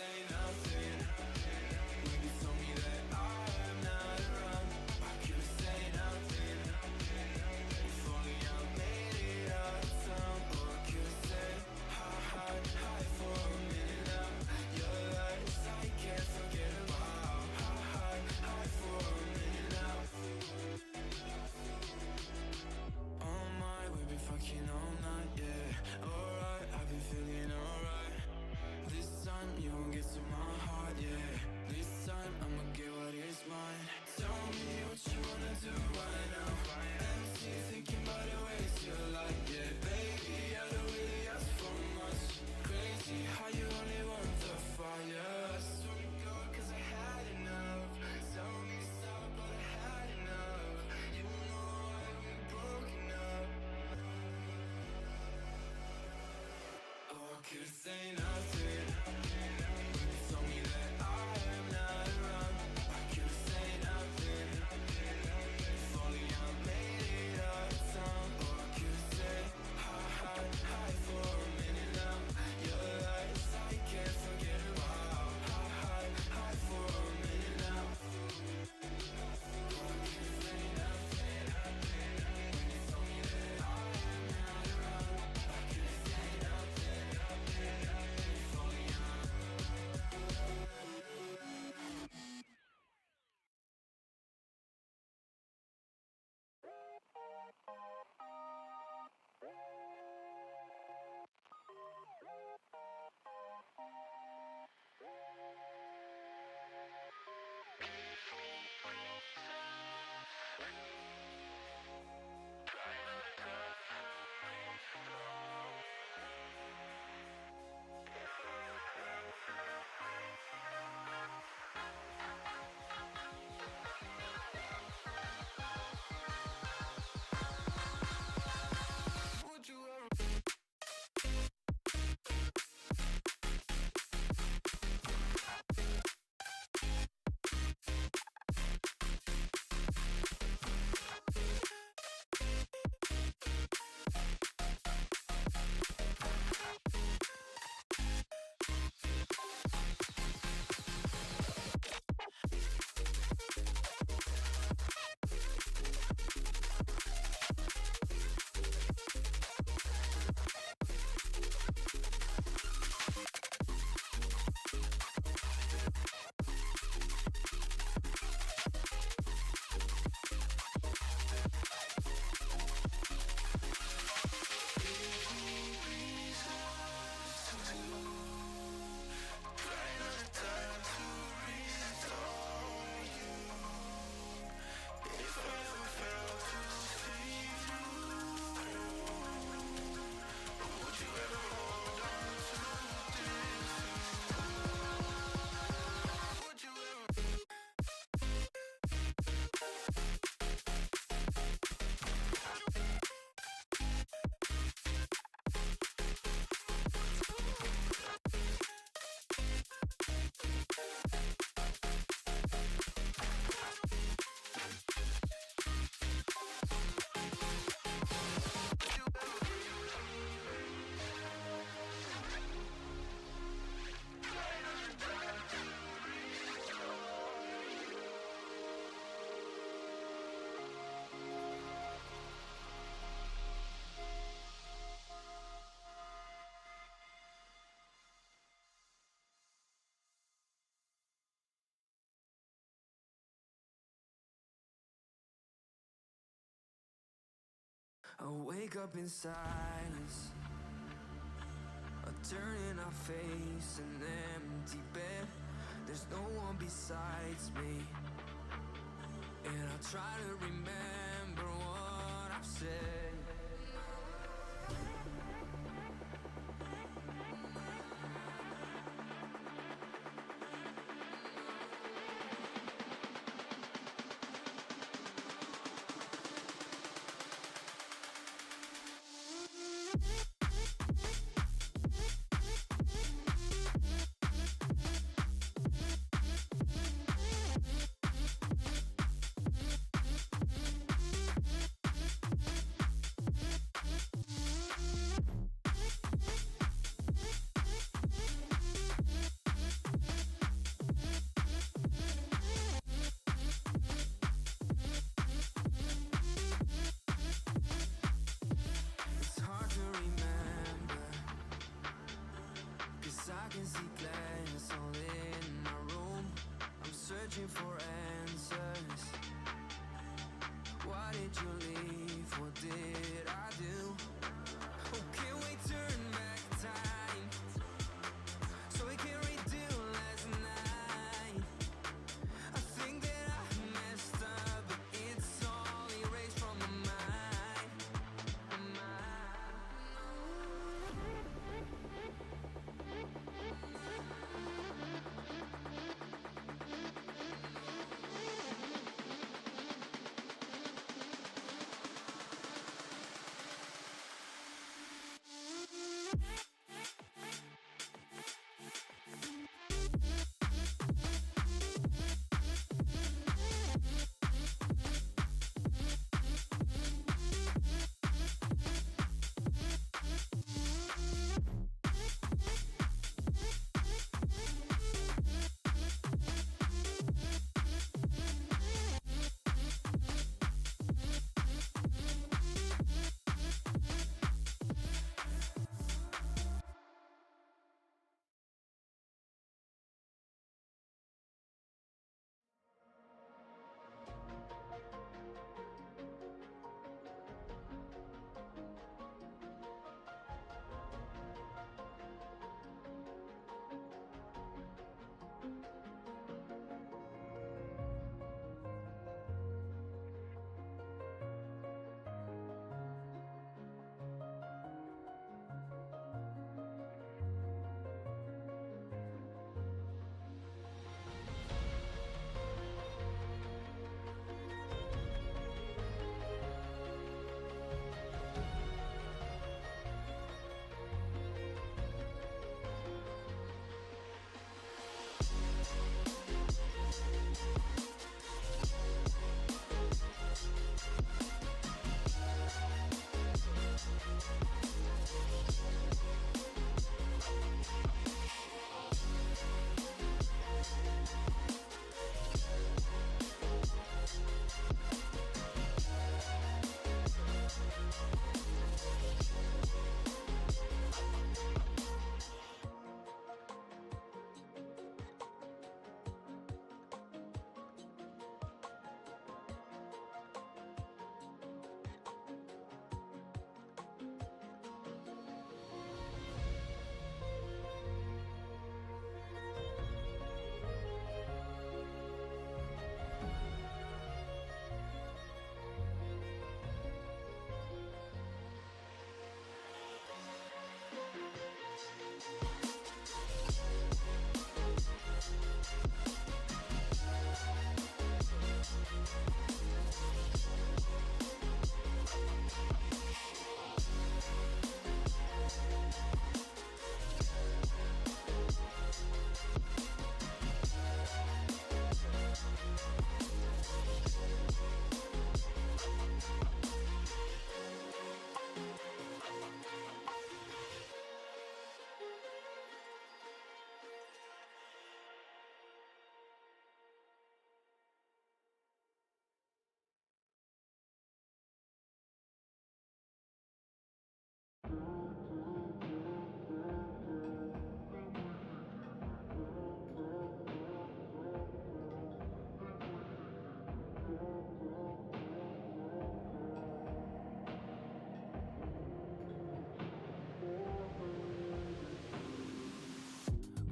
say nothing when you told me that I'm not around. I could've say nothing if only I made it out of town. Or I could've said hi for a minute now. Your lies I can't forget about. Hi for a minute now. Oh my, we've been fucking all night, yeah. Alright, I've been feeling alright. This time you won't get to my heart, yeah. This time I'ma get what is mine. Tell me what you wanna do right now. Empty thinking about the ways you like, yeah. Baby, I don't really ask for much. Crazy how you only want the fire. I swear to God, 'cause I had enough. Tell me stop, but I had enough. You know why we're broken up. Oh, I could've say nothing when you told me that I'm not around. I could've say nothing if only I made it out of town. Or I could've said hi for a minute now. Your lies I can't forget about. Hi for a minute now. Or I could've say nothing when you told me that I'm not around. I could've say nothing if only I. Would you ever? I wake up in silence, turning our face an empty bed. There's no one besides me, and I try to remember what I've said. searching for answers. Why did you leave? What did I do? Oh, can we turn back time so we can redo last night? I think that I messed up, but it's all erased from my mind.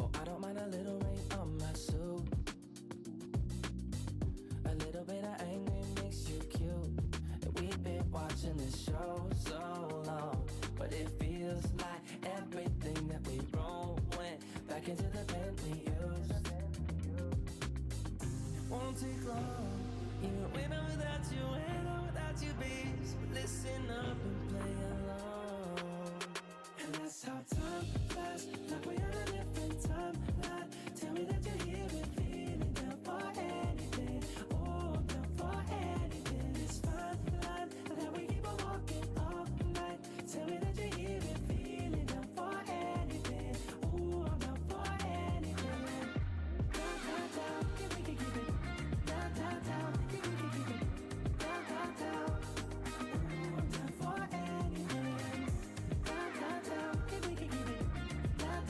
Oh, I don't mind a little rain on my suit. A little bit of anger makes you cute. And we've been watching this show so long, but it feels like everything that we wrote went back into the pen we used. Won't take long, even when I'm without you and I'm without you, babe. So listen up and play along. And that's how time flies, like we're on a different timeline. Tell me that you're here and feeling down for anything. Oh, I'm down for anything. It's fine line that we keep on walking all night. Tell me that you're here and feeling down for anything. Oh, I'm down for anything. Down, down, down, if we can keep it. Down, down, down, if we can keep it. Down, down, down. Oh, I'm down for anything. Down, down, down, if we can keep it. Down,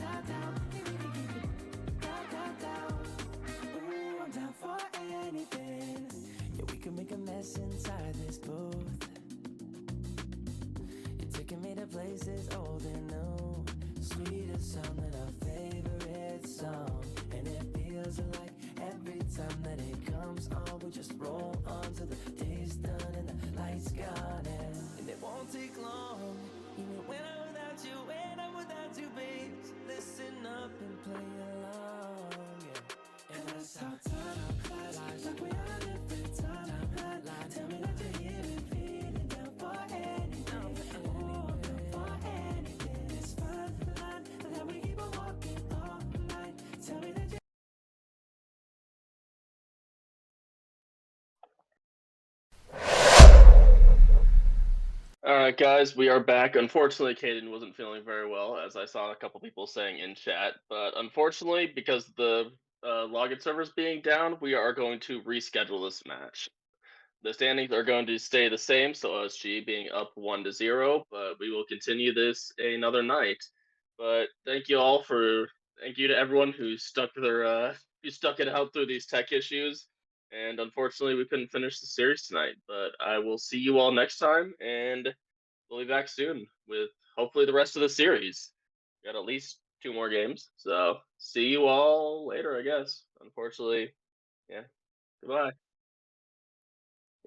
All right, guys, we are back. Unfortunately, Caden wasn't feeling very well, as I saw a couple people saying in chat. But unfortunately, because the login servers being down, we are going to reschedule this match. The standings are going to stay the same, so OSG being up 1-0, but we will continue this another night. But thank you to everyone who stuck it out through these tech issues. And unfortunately, we couldn't finish the series tonight. But I will see you all next time, and we'll be back soon with hopefully the rest of the series. We got at least 2 more games, so see you all later, I guess. Unfortunately, yeah. Goodbye.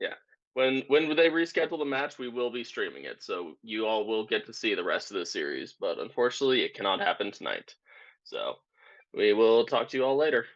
Yeah. When they reschedule the match, we will be streaming it, so you all will get to see the rest of the series. But unfortunately, it cannot happen tonight. So we will talk to you all later.